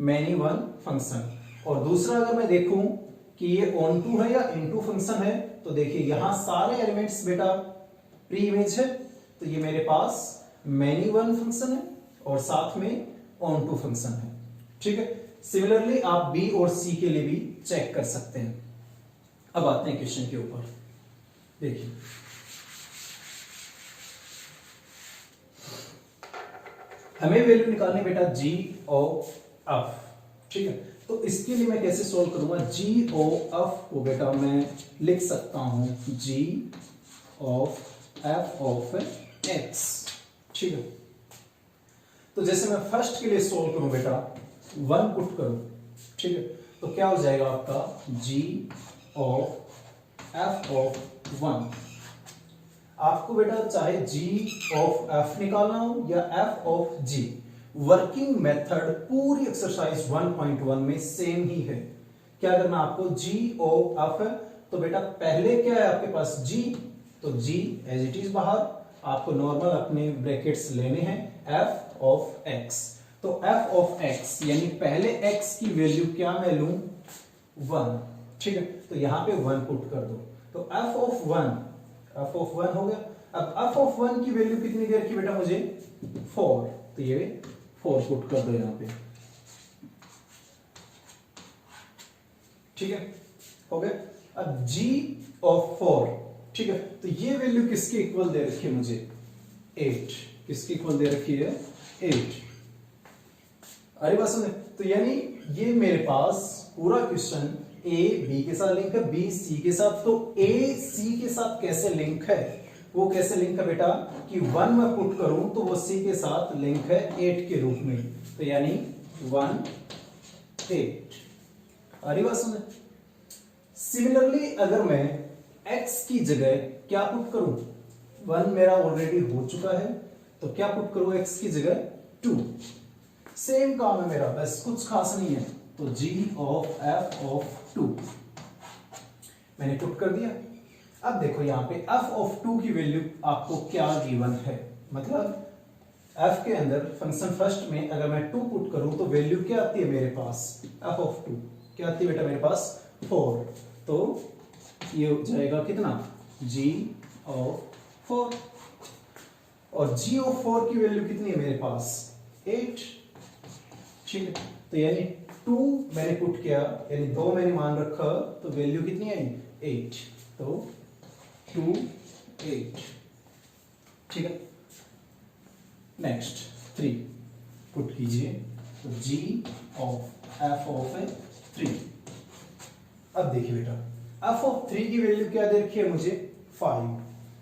मैनी वन फंक्शन। और दूसरा अगर मैं देखूं कि ये ऑन टू है या इनटू फंक्शन है, तो देखिए यहां सारे एलिमेंट्स बेटा प्री इमेज है, तो ये मेरे पास मैनी वन फंक्शन है और साथ में ऑन टू फंक्शन है, ठीक है। सिमिलरली आप बी और सी के लिए भी चेक कर सकते हैं। अब आते हैं क्वेश्चन के ऊपर, देखिए हमें वैल्यू निकालनी बेटा जी ऑफ एफ, ठीक है। तो इसके लिए मैं कैसे सोल्व करूंगा, जी ऑफ एफ को बेटा मैं लिख सकता हूं जी ऑफ एफ ऑफ एक्स, ठीक है। तो जैसे मैं फर्स्ट के लिए सोल्व करूं बेटा 1 पुट करूं, ठीक है, तो क्या हो जाएगा आपका जी ऑफ एफ ऑफ 1। आपको बेटा चाहे जी ऑफ एफ निकालना हो या f of g, working method पूरी एक्सरसाइज 1.1 में सेम ही है। क्या करना आपको, जी ऑफ एफ है तो बेटा पहले क्या है आपके पास जी, तो जी एज इट इज बाहर, आपको नॉर्मल अपने ब्रैकेट्स लेने हैं, एफ ऑफ एक्स। तो एफ ऑफ एक्स यानी पहले एक्स की वैल्यू क्या मैं लूं 1, ठीक है, तो यहां पे 1 पुट कर दो, तो एफ ऑफ 1 हो गया। अब एफ ऑफ 1 की वैल्यू कितनी देर की बेटा मुझे 4, तो ये 4 पुट कर दो यहां पे, ठीक है, हो गया। अब g ऑफ 4, ठीक है, तो ये वैल्यू किसके इक्वल दे रखी है मुझे 8, किसके इक्वल दे रखी है 8। अरे बात सुने, तो यानी ये मेरे पास पूरा क्वेश्चन ए बी के साथ लिंक है, बी सी के साथ, तो ए सी के साथ कैसे लिंक है, वो कैसे लिंक है बेटा कि 1 मैं पुट करूं तो वो सी के साथ लिंक है 8 के रूप में, तो यानी 1 8। अरे बात सुने, सिमिलरली अगर मैं x की जगह क्या पुट करूं, 1 मेरा ऑलरेडी हो चुका है, तो क्या पुट करूं x की जगह 2, सेम काम है मेरा, बस कुछ खास नहीं है। तो g ऑफ f ऑफ 2 मैंने पुट कर दिया। अब देखो यहां पे f ऑफ 2 की वैल्यू आपको क्या गिवन है, मतलब f के अंदर फंक्शन फर्स्ट में अगर मैं 2 पुट करूं तो वैल्यू क्या आती है मेरे पास, f ऑफ 2 क्या आती है बेटा मेरे पास 4, तो ये हो जाएगा कितना g ऑफ 4, और g ऑफ 4 की वैल्यू कितनी है मेरे पास 8, ठीक है, तो यानी 2 मैंने पुट किया, यानी 2 मैंने मान रखा, तो वैल्यू कितनी आई 8, तो 2 8, ठीक है। नेक्स्ट 3 पुट कीजिए, तो g ऑफ f ऑफ 3। अब देखिए बेटा f ऑफ 3 की वैल्यू क्या दे रखी है मुझे 5,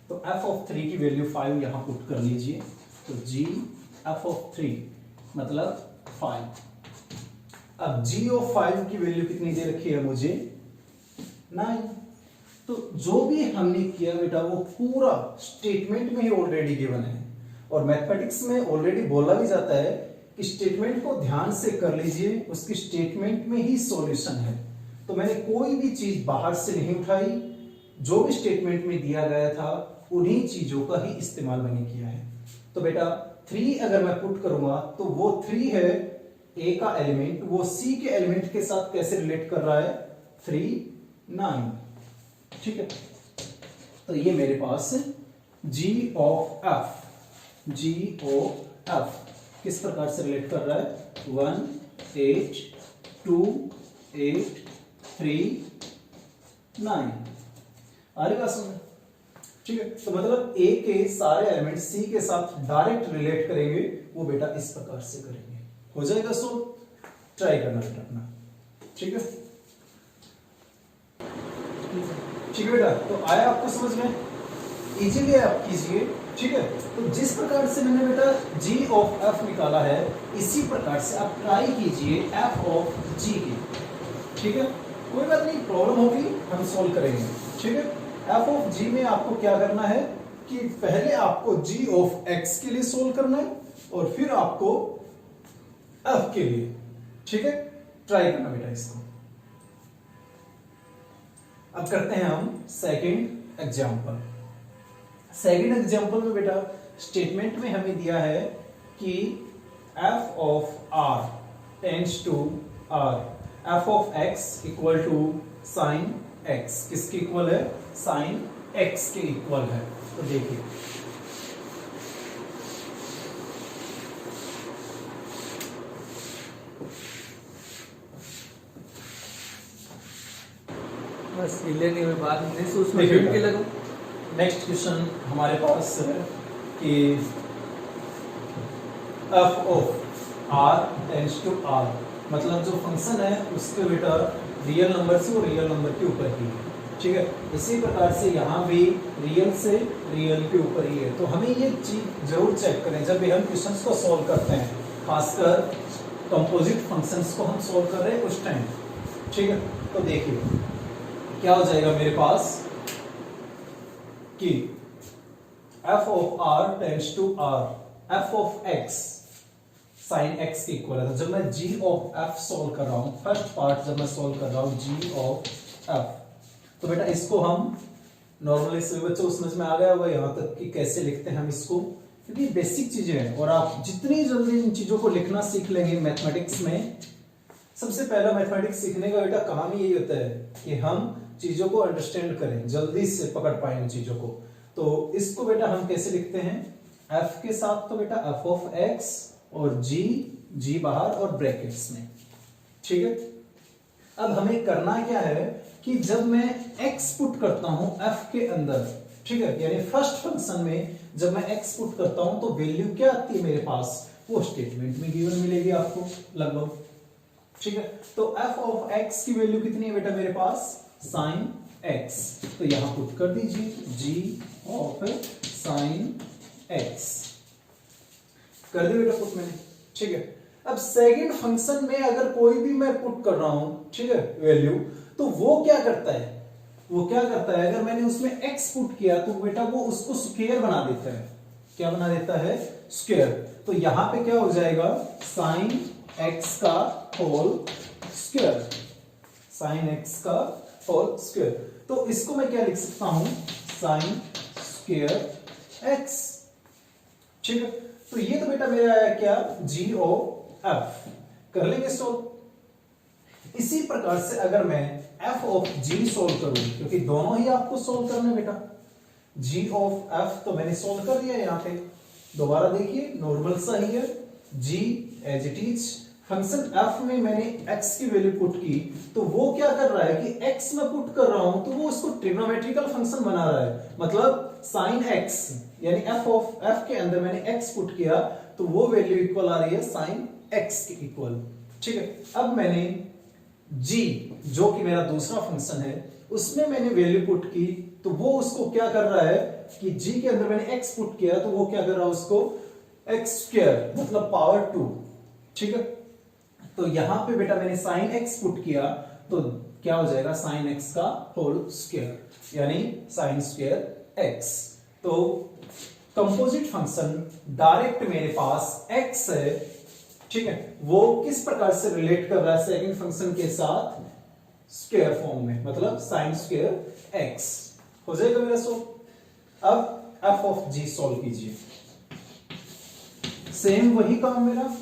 तो f ऑफ 3 की वैल्यू 5 यहां पुट कर लीजिए, तो g f ऑफ 3 मतलब 5। अब g ऑफ 5 की वैल्यू कितनी दे रखी है मुझे 9। तो जो भी हमने किया बेटा वो पूरा स्टेटमेंट में ही ऑलरेडी गिवन है, और मैथमेटिक्स में ऑलरेडी बोला भी जाता है कि स्टेटमेंट को ध्यान से कर लीजिए, उसकी स्टेटमेंट में ही सॉल्यूशन है। तो मैंने कोई भी चीज बाहर से नहीं उठाई, जो भी स्टेटमेंट में दिया गया था उन्हीं चीजों का ही इस्तेमाल मैंने किया है। तो बेटा 3 अगर मैं पुट करूंगा तो वो 3 है ए का एलिमेंट, वो सी के एलिमेंट के साथ कैसे रिलेट कर रहा है 3 9, ठीक है। तो ये मेरे पास g ऑफ f किस प्रकार से रिलेट कर रहा है 1 8 2 8 3 9। आ रही बात समझ, ठीक है। तो मतलब ए के सारे एलिमेंट सी के साथ डायरेक्ट रिलेट करेंगे, वो बेटा इस प्रकार से करेंगे, हो जाएगा। सो ट्राई करना बेटा अपना, ठीक है। ठीक है बेटा, तो आया आपको समझ में, इजीली आप कीजिए। ठीक है, तो जिस प्रकार से मैंने बेटा g ऑफ f निकाला है, इसी प्रकार से आप ट्राई कीजिए f ऑफ g की। ठीक है, कोई बात नहीं, प्रॉब्लम होगी हम सॉल्व करेंगे। ठीक है, f ऑफ g में आपको क्या करना है कि पहले आपको g ऑफ x के लिए सॉल्व करना है और फिर आपको f के लिए। ठीक है, ट्राई करना बेटा इसको। अब करते हैं हम सेकंड एग्जांपल। सेकंड एग्जांपल में बेटा स्टेटमेंट में हमें दिया है कि f of r tends to r, f of x equal to sine x, किसके इक्वल है, साइन x के इक्वल है। तो देखिए बस क्लियर नहीं हुई बात, नहीं तो उसमें ढूंढ के लगो। नेक्स्ट क्वेश्चन हमारे पास है कि f of r tends to r, मतलब जो फंक्शन है उसके बेटा रियल नंबर से वो रियल नंबर के ऊपर ही है। ठीक है, इसी प्रकार से यहाँ भी रियल से रियल के ऊपर ही है। तो हमें ये चीज जरूर चेक करें जब भी हम क्वेश्चंस को सॉल्व करते हैं, खासकर कंपोजिट फंक्शंस को हम सॉल्व कर रहे हैं उस टाइम। ठीक है, तो देखिए क्या हो जाएगा मेरे पास कि f of r tends to r, f of x sine x के इक्वल है। तो जब मैं g ऑफ f सॉल्व कर रहा हूं, फर्स्ट पार्ट जब मैं सॉल्व कर रहा हूं g ऑफ f, तो बेटा इसको हम नॉर्मली सभी बच्चों समझ में आ गया होगा यहाँ तक कि कैसे लिखते हैं हम इसको, क्योंकि बेसिक चीजें हैं और आप जितनी जल्दी इन चीजों को लिखना सीख लेंगे मैथमेटिक्स में। सबसे पहला मैथमेटिक्स सीखने का बेटा काम ही यही होता है कि हम चीजों को अंडरस्टैंड करें, जल्दी से पकड़ पाए उन चीजों को। तो इसको बेटा हम कैसे लिखते हैं, f के साथ तो बेटा f ऑफ x और g बाहर और ब्रैकेट्स में। ठीक है, अब हमें करना क्या है कि जब मैं x पुट करता हूं f के अंदर, ठीक है, यानी फर्स्ट फंक्शन में जब मैं x पुट करता हूं तो वैल्यू क्या आती है मेरे पास, वो स्टेटमेंट में गिवन मिलेगी आपको लगभग। ठीक है, तो f ऑफ x की वैल्यू कितनी है बेटा मेरे पास, साइन x, तो यहां पुट कर दीजिए g ऑफ साइन x, कर दिया बेटा पुट मैंने। ठीक है, अब सेकंड फंक्शन में अगर कोई भी मैं पुट कर रहा हूं, ठीक है, वैल्यू, तो वो क्या करता है, वो क्या करता है, अगर मैंने उसमें x पुट किया तो बेटा वो उसको स्क्वायर बना देता है। क्या बना देता है, स्क्वायर। तो यहां पे क्या हो जाएगा, साइन x का होल स्क्वायर, साइन x का होल स्क्वायर। तो इसको मैं क्या लिख सकता हूं, साइन स्क्वायर x। ठीक है, तो ये तो बेटा मेरा आया क्या, g ऑफ f, कर लेंगे सोल्व। इसी प्रकार से अगर मैं f ऑफ g सोल्व करूं, क्योंकि दोनों ही आपको सोल्व करना है बेटा, g ऑफ f तो मैंने सोल्व कर दिया यहां पे, दोबारा देखिए नॉर्मल सा ही है, g as it is. Function f में मैंने x की वैल्यू पुट की, तो वो क्या कर रहा है कि x में पुट कर रहा हूं तो वो उसको ट्रिग्नोमेट्रिकल फंक्शन बना रहा है, मतलब साइन x, यानी f ऑफ f के अंदर मैंने x पुट किया तो वो वैल्यू इक्वल आ रही है साइन x के इक्वल। ठीक है, अब मैंने g जो कि मेरा दूसरा फंक्शन है उसमें मैंने वैल्यू पुट की, तो वो उसको क्या कर रहा है कि g के अंदर मैंने x पुट किया तो वो क्या कर रहा है, उसको x स्क्वायर मतलब पावर 2। ठीक है, तो यहां पे बेटा मैंने साइन x पुट किया तो क्या हो जाएगा, साइन x का होल स्क्वायर, यानी साइन स्क्वायर x। तो कंपोजिट फंक्शन डायरेक्ट मेरे पास x है, ठीक है, वो किस प्रकार से रिलेट कर रहा है सेकंड फंक्शन के साथ, स्क्वायर फॉर्म में, मतलब साइन स्क्वायर x हो जाएगा मेरा सोल्व। अब f ऑफ g सॉल्व कीजिए, सेम वही काम मेरा,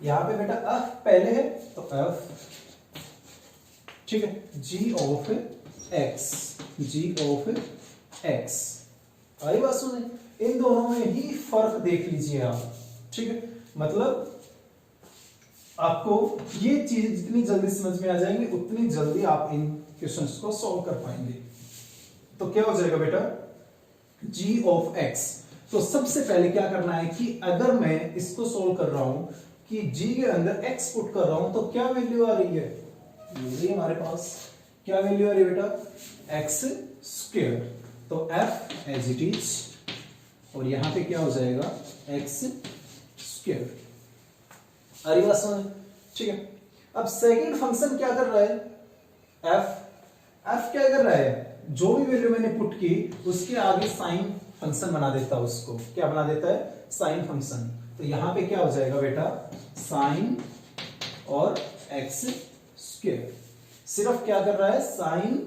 यहां पे बेटा f पहले है तो f, ठीक है, g ऑफ x, आई बात सुने, इन दोनों में ही फर्क देख लीजिए आप। ठीक है, मतलब आपको ये चीज जितनी जल्दी समझ में आ जाएंगी उतनी जल्दी आप इन क्वेश्चंस को सॉल्व कर पाएंगे। तो क्या हो जाएगा बेटा, g ऑफ x, तो सबसे पहले क्या करना है कि अगर मैं इसको सॉल्व कर रहा हूं कि g के अंदर x पुट कर रहा हूं तो क्या वैल्यू आ रही है, ये हमारे पास क्या वैल्यू आ रही है बेटा, x स्क्वायर। तो f एज इट इज, और यहां पे क्या हो जाएगा x स्क्वायर। आ रही बात समझ? ठीक है। अब सेकंड फंक्शन क्या कर रहा है, f क्या कर रहा है, जो भी वैल्यू मैंने पुट की उसके आगे साइन फंक्शन बना देता है, उसको क्या बना देता है, साइन फंक्शन। तो यहां पे क्या हो जाएगा बेटा, साइन और x स्क्वायर। सिर्फ क्या कर रहा है, साइन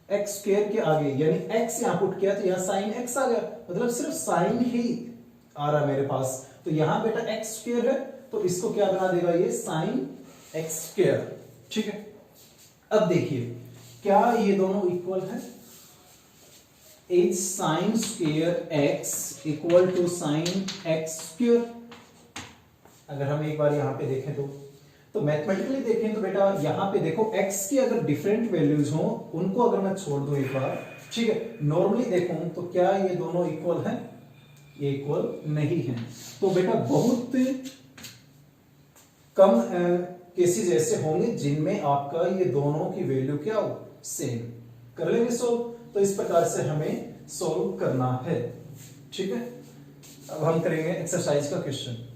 एक्स स्क्वायर के आगे, यानी x यहां पुट किया तो यहां साइन x आ गया, मतलब सिर्फ साइन ही आ रहा है मेरे पास। तो यहां बेटा x स्क्वायर है, तो इसको क्या बना देगा ये, साइन x स्क्वायर। ठीक है। अब देखिए क्या ये दोनों इक्वल है, is sine square x equal to sine x square. अगर हम एक बार यहां पे देखें तो मैथमेटिकली देखें तो बेटा यहां पे देखो x की अगर डिफरेंट वैल्यूज हो, उनको अगर मैं छोड़ दूं एक बार, ठीक है, नॉर्मली देखूं तो क्या ये दोनों इक्वल हैं, ये इक्वल नहीं है। तो बेटा बहुत कम केसेस ऐसे होंगे जिनमें आपका ये दोनों की वैल्यू क्या हो, सेम। कर लेंगे सोल्व, तो इस प्रकार से हमें सोल्व करना है। ठीक है। अब हम करेंगे एक्सरसाइज का क्वेश्चन।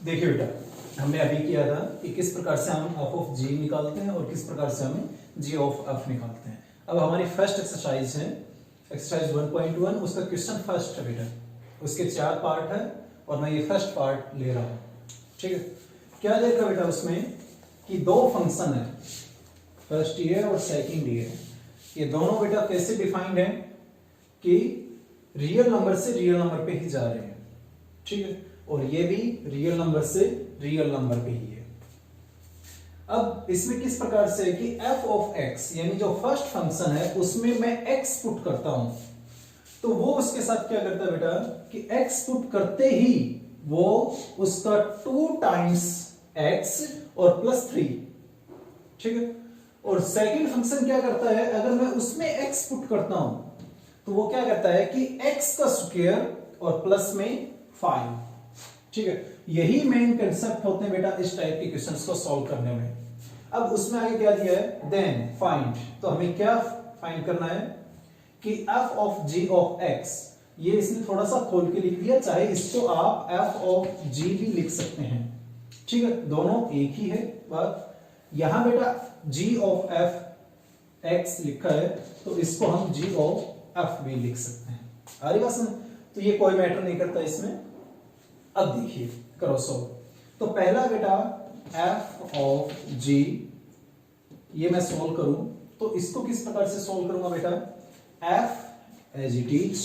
देखिए बेटा हमने अभी किया था कि किस प्रकार से हम f ऑफ g निकालते हैं और किस प्रकार से हम g ऑफ f निकालते हैं। अब हमारी फर्स्ट एक्सरसाइज है एक्सरसाइज 1.1, उसका क्वेश्चन फर्स्ट है बेटा, उसके 4 पार्ट है और मैं ये फर्स्ट पार्ट ले रहा हूं। ठीक है। क्या देखा बेटा उसमें कि दो फंक्शन है, फर्स्ट ये और सेकंड ये। ये दोनों बेटा कैसे डिफाइंड है कि रियल नंबर से रियल नंबर पे ही जा रहे हैं। ठीक है। और ये भी रियल नंबर से रियल नंबर पे ही है। अब इसमें किस प्रकार से है कि f ऑफ x यानी जो फर्स्ट फंक्शन है उसमें मैं x पुट करता हूं, तो वो उसके साथ क्या करता है बेटा कि x पुट करते ही वो उसका 2 टाइम्स x और +3। ठीक है। और सेकंड फंक्शन क्या करता है, अगर मैं उसमें x पुट करता हूं तो वो क्या करता है कि x का स्क्वायर और प्लस में 5। ठीक है। यही मेन कंसेप्ट होते हैं बेटा इस टाइप के क्वेश्चंस को सॉल्व करने में। अब उसमें आगे क्या दिया है, देन फाइंड, तो हमें क्या फाइंड करना है कि f of g of x, ये इसने थोड़ा सा खोल के लिख दिया, चाहे इसको आप f ऑफ g भी लिख सकते हैं। ठीक है, दोनों एक ही है बात। यहां बेटा g ऑफ f x लिखा है तो इसको हम g ऑफ f भी लिख सकते हैं। आ रही बात समझ? तो ये कोई मैटर नहीं करता इसमें। अब देखिए करो सॉल्व। तो पहला बेटा f ऑफ g, ये मैं सॉल्व करूं तो इसको किस प्रकार से सॉल्व करूंगा बेटा, f एज इट इज,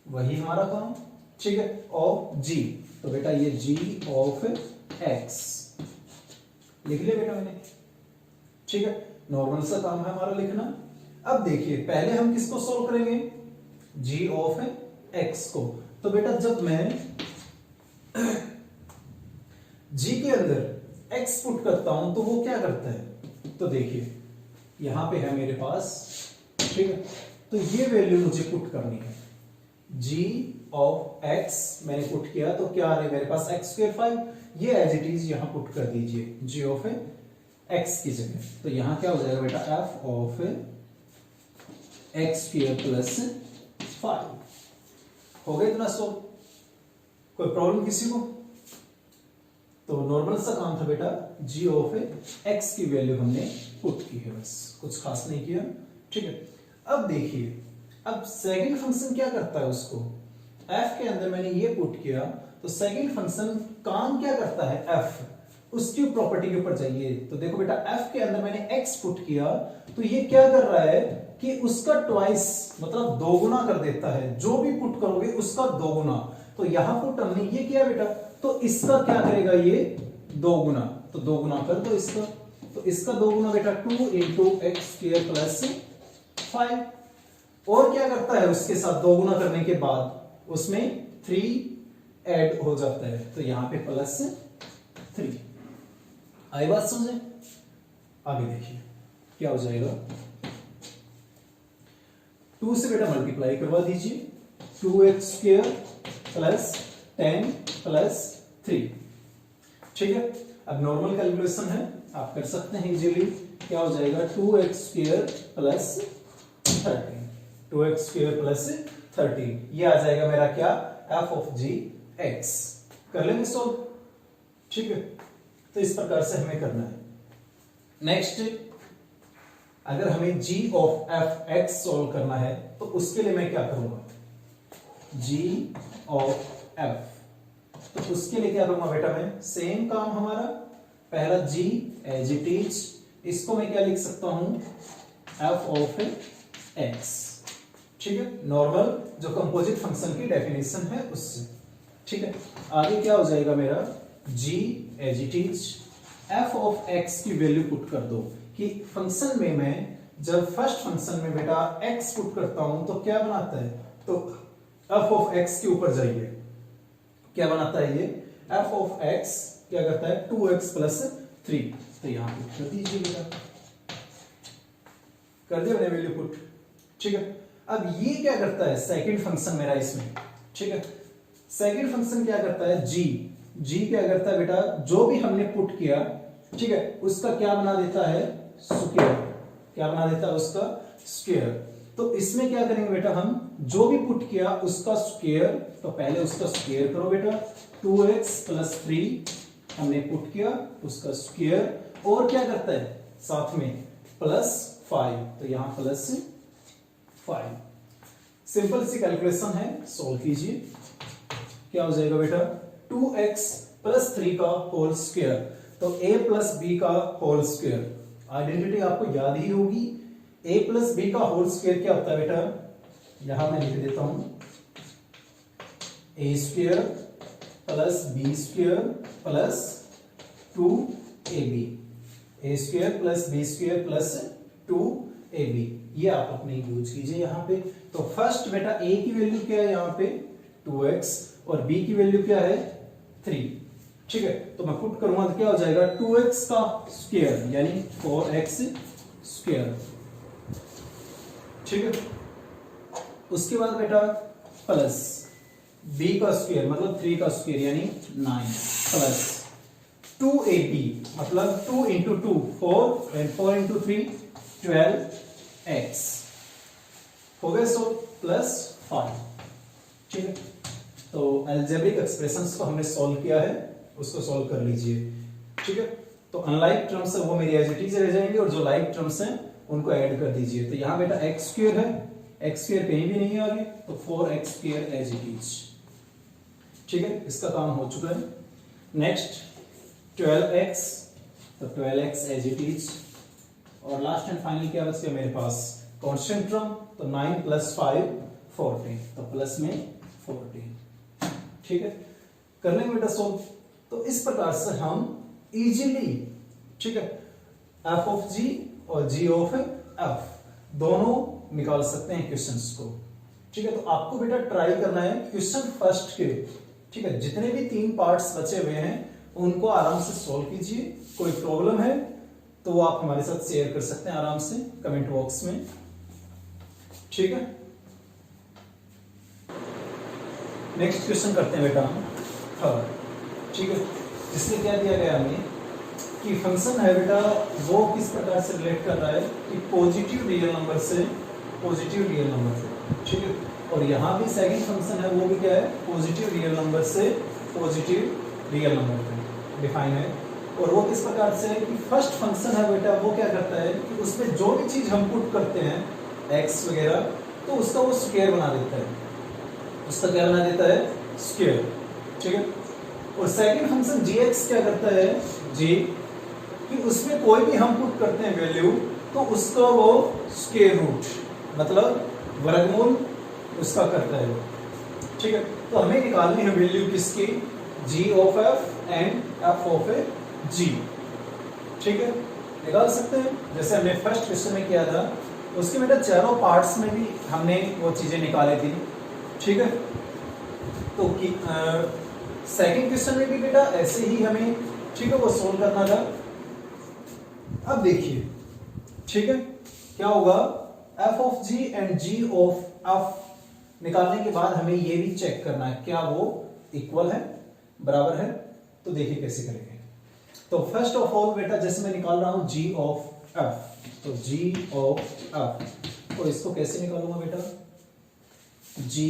वही हमारा काम। ठीक है। ऑफ g, तो बेटा ये g ऑफ x लिख लिया बेटा मैंने। ठीक है, नॉर्मल सा काम है हमारा लिखना। अब देखिए पहले हम किसको सॉल्व करेंगे, g ऑफ x को। तो बेटा जब मैं g के अंदर x पुट करता हूं तो वो क्या करता है, तो देखिए यहां पे है मेरे पास। ठीक है। तो ये वैल्यू मुझे पुट करनी है, g ऑफ x मैंने पुट किया तो क्या आ रहा है मेरे पास, x स्क्वायर 5। ये एज इट इज यहां पुट कर दीजिए g ऑफ x की जगह। तो यहां क्या हो जाएगा बेटा, f of x square plus 5। हो गया इतना सोल्व? कोई प्रॉब्लम किसी को? तो नॉर्मल सा काम था बेटा, g ऑफ x की वैल्यू हमने पुट की है, बस कुछ खास नहीं किया। ठीक है। अब देखिए अब सेकंड फंक्शन क्या करता है, उसको f के अंदर मैंने ये पुट किया तो सेकंड फंक्शन काम क्या करता है, f उसकी प्रॉपर्टी के ऊपर जाइए। तो देखो बेटा f के अंदर मैंने x पुट किया तो ये क्या कर रहा है कि उसका ट्वाइस मतलब दोगुना कर देता है, जो भी पुट करोगे उसका दोगुना। तो यहां पुट हमने ये किया बेटा, तो इसका क्या करेगा ये दोगुना, तो दोगुना कर दो इसका। तो इसका दोगुना बेटा 2 इंटू एक्स स्क्वायर प्लस 5। और क्या करता है उसके साथ दोगुना करने के बाद उसमें 3 ऐड हो जाता है, तो यहां पे प्लस 3। आई बात समझे? आगे देखिए क्या हो जाएगा, 2 से बेटा मल्टीप्लाई करवा दीजिए, 2x स्क्वायर प्लस 10 प्लस 3। ठीक है। अब नॉर्मल कैलकुलेशन है, आप कर सकते हैं इजीली। क्या हो जाएगा 2x² प्लस 13, 2x² प्लस 13, ये आ जाएगा मेरा क्या f ऑफ g x। कर लेंगे सॉल्व, ठीक है। तो इस प्रकार से हमें करना है। नेक्स्ट, अगर हमें g of f x solve करना है तो उसके लिए मैं क्या करूंगा, g ऑफ f, तो उसके लिए क्या करूंगा बेटा, मैं सेम काम हमारा, पहला g एज इट इज, इसको मैं क्या लिख सकता हूं, f ऑफ x, ठीक है, नॉर्मल जो कंपोजिट फंक्शन की डेफिनेशन है उससे, ठीक है। आगे क्या हो जाएगा मेरा, g as it is, f of x की वैल्यू पुट कर दो कि फंक्शन में मैं जब फर्स्ट फंक्शन में बेटा x पुट करता हूं तो क्या बनाता है, तो f ऑफ x के ऊपर जाइए, क्या बनाता है ये, f ऑफ x क्या करता है 2x प्लस 3, तो यहां पुट कर दीजिए बेटा, कर दिया मैंने वैल्यू पुट, ठीक है। अब ये क्या करता है, सेकंड फंक्शन मेरा इसमें, ठीक है, सेकंड फंक्शन क्या करता है, g क्या करता है बेटा, जो भी हमने पुट किया, ठीक है, उसका क्या बना देता है, स्क्वायर, क्या बना देता है उसका स्क्वायर। तो इसमें क्या करेंगे बेटा, हम जो भी पुट किया उसका स्क्वायर, तो पहले उसका स्क्वायर करो बेटा, 2x प्लस 3 हमने पुट किया उसका स्क्वायर, और क्या करता है साथ में प्लस 5, तो यहां प्लस 5। सिंपल सी कैलकुलेशन है, सोल्व कीजिए। क्या हो जाएगा बेटा, 2x प्लस 3 का होल स्क्वायर, तो a प्लस बी का होल स्क्वायर, आइडेंटिटी आपको याद ही होगी, a प्लस बी का होल स्क्वायर क्या होता है बेटा, यहां मैं लिख देता हूं, a square plus b square plus 2ab, a square plus b square plus 2ab, ये आप अपने यूज कीजिए यहां पे। तो फर्स्ट बेटा a की वैल्यू क्या है यहां पे 2x, और b की वैल्यू क्या है 3, ठीक है। तो मैं पुट करूंगा तो क्या हो जाएगा 2x का स्क्वायर यानी 4x स्क्वायर, ठीक है। उसके बाद बेटा प्लस b का स्क्वायर मतलब 3 का स्क्वायर यानी 9 प्लस 2ab मतलब 2 इंटू 2 4 एंड 4 इंटू 3 12x हो गए, सो प्लस 5, ठीक है। तो अलजेब्रिक एक्सप्रेशंस को हमने सॉल्व किया है, उसको सॉल्व कर लीजिए, ठीक है। तो अनलाइक टर्म्स है वो मेरी एज इट इज रह जाएंगे, और जो लाइक टर्म्स हैं उनको ऐड कर दीजिए। तो यहां बेटा x स्क्वायर है, x स्क्वायर कहीं भी नहीं है आगे, तो 4x square as it is, ठीक है, इसका काम हो चुका है। नेक्स्ट 12x, तो 12x एज इट इज, और लास्ट एंड फाइनल क्या बच गया मेरे पास, कांस्टेंट टर्म, तो 9 प्लस 5 14, तो प्लस में 14, ठीक है। कर लेंगे बेटा सोल्व। तो इस प्रकार से हम इजीली, ठीक है, f ऑफ g और g ऑफ f दोनों निकाल सकते हैं क्वेश्चंस को, ठीक है। तो आपको बेटा ट्राई करना है क्वेश्चन फर्स्ट के, ठीक है, जितने भी 3 पार्ट्स बचे हुए हैं उनको आराम से सॉल्व कीजिए। कोई प्रॉब्लम है तो वो आप हमारे साथ शेयर कर सकते हैं आराम से कमेंट बॉक्स में, ठीक है। नेक्स्ट क्वेश्चन करते हैं बेटा हम थर्ड, ठीक है। इसमें क्या दिया गया हमें कि फंक्शन है बेटा वो किस प्रकार से रिलेट कर रहा है कि पॉजिटिव रियल नंबर से पॉजिटिव रियल नंबर से, ठीक है। और यहाँ भी सेकंड फंक्शन है वो भी क्या है, पॉजिटिव रियल नंबर से पॉजिटिव रियल नंबर पे डिफाइन है। और वो किस प्रकार से है कि फर्स्ट फंक्शन है बेटा वो क्या करता है कि उसमें जो भी चीज हम पुट करते हैं x वगैरह, तो उसका वो स्क्वायर बना देता है, उसका क्या बना देता है स्क्वायर, ठीक है। और सेकंड फंक्शन gx क्या करता है g, कि उसमें कोई भी हम पुट करते हैं वैल्यू तो उसका वो स्क्वायर रूट मतलब वर्गमूल उसका करता है, ठीक है। तो हमें निकालनी है वैल्यू किसकी, g of f and f of g, ठीक है, निकाल सकते हैं जैसे हमने फर्स्ट क्वेश्चन में किया था। उसके बेटा चारों पार्ट्स में भी हमने वो चीजें निकाली थी, ठीक है। तो सेकंड क्वेश्चन में भी बेटा ऐसे ही हमें, ठीक है, वो सोल्व करना था। अब देखिए, ठीक है, क्या होगा f of g and g of f निकालने के बाद हमें ये भी चेक करना है क्या वो इक्वल है, बराबर है। तो देखिए कैसे करेंगे। तो फर्स्ट ऑफ ऑल बेटा जैसे मैं निकाल रहा हूं g ऑफ f, तो g ऑफ f, तो इसको कैसे निकालूंगा बेटा, g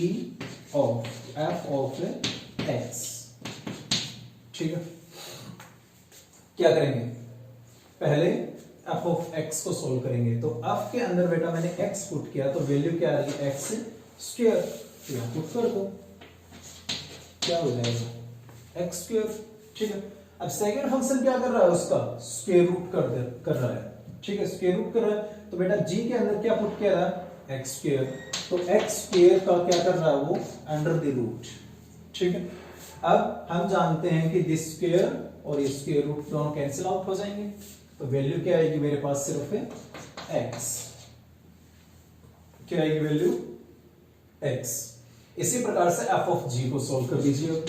of f of x, ठीक है। क्या करेंगे, पहले f ऑफ x को सोल्व करेंगे, तो f के अंदर बेटा मैंने x पुट किया तो वैल्यू क्या आ रही है x स्क्वायर, तो यहां पुट कर दो, क्या हो जाएगा x स्क्वायर, ठीक है। अब सेकंड फंक्शन क्या कर रहा है, उसका स्क्वायर रूट कर रहा है, ठीक है, स्क्वायर रूट कर रहा है, तो बेटा g के अंदर क्या पुट किया था x स्क्वायर, तो x स्क्वायर का क्या कर रहा है वो अंडर द रूट, ठीक है। अब हम जानते हैं कि दिस स्क्वायर और ये स्क्वायर रूट दोनों कैंसिल आउट हो जाएंगे, तो वैल्यू क्या आएगी मेरे पास सिर्फ x, क्या आएगी वैल्यू x। इसी प्रकार से f ऑफ g को सोल्व कर दीजिए,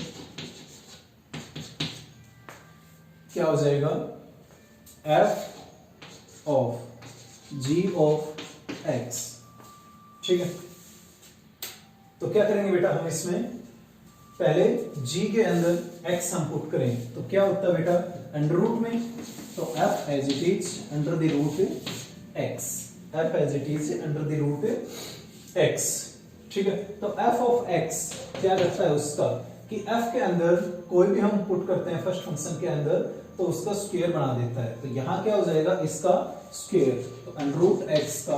क्या हो जाएगा f of g of x, ठीक है। तो क्या करेंगे बेटा हम इसमें पहले g के अंदर x हम पुट करें तो क्या होता है बेटा अंडर रूट में, तो f as it is under the root x, f as it is under the root x, ठीक है। तो f ऑफ x क्या करता है उसका कि f के अंदर कोई भी हम पुट करते हैं फर्स्ट फंक्शन के अंदर तो उसका स्क्वायर बना देता है, तो यहां क्या हो जाएगा इसका स्क्वायर, तो अंडर रूट x का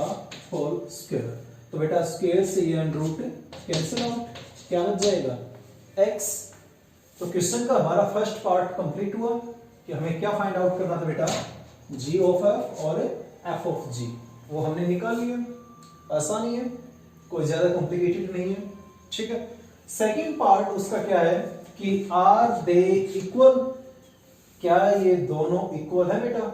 होल स्क्वायर, तो बेटा स्क्वायर से ये अंडर रूट कैंसिल आउट, क्या बच जाएगा x। तो क्वेश्चन का हमारा फर्स्ट पार्ट कंप्लीट हुआ कि हमें क्या फाइंड आउट करना था बेटा, g ऑफ f और f ऑफ g, वो हमने निकाल लिया, आसानी है, कोई ज्यादा कॉम्प्लिकेटेड नहीं है, ठीक है। सेकंड पार्ट उसका क्या है कि आर दे इक्वल, क्या ये दोनों इक्वल है बेटा,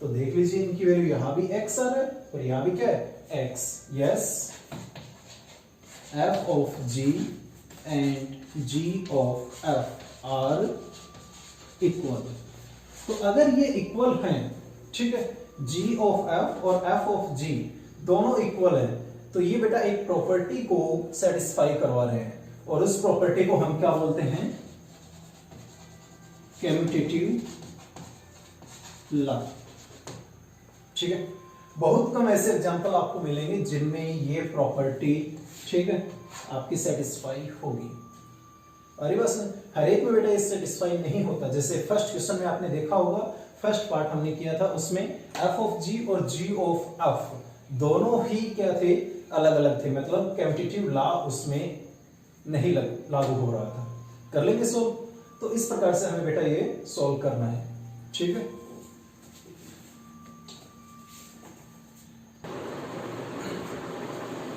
तो देख लीजिए इनकी वैल्यू यहां भी x आ रहा है और यहां भी क्या है x, yes f of g and g of f are equal. तो अगर ये इक्वल हैं, ठीक है, g ऑफ f और f ऑफ g दोनों इक्वल है, तो ये बेटा एक प्रॉपर्टी को सेटिस्फाई करवा रहे हैं और उस प्रॉपर्टी को हम क्या बोलते हैं, कम्यूटेटिव लॉ, ठीक है। बहुत कम ऐसे एग्जांपल आपको मिलेंगे जिनमें ये प्रॉपर्टी, ठीक है, आपकी सेटिस्फाई होगी, अरे बस हर एक में बेटा ये सेटिस्फाई नहीं होता। जैसे फर्स्ट क्वेश्चन में आपने देखा होगा, फर्स्ट पार्ट हमने किया था, उसमें f ऑफ g और g ऑफ f दोनों ही क्या थे, अलग अलग थे, मतलब कम्यूटेटिव लॉ उसमें नहीं लागू हो रहा था। कर लेंगे सोल्व, तो इस प्रकार से हमें बेटा ये सोल्व करना है, ठीक है।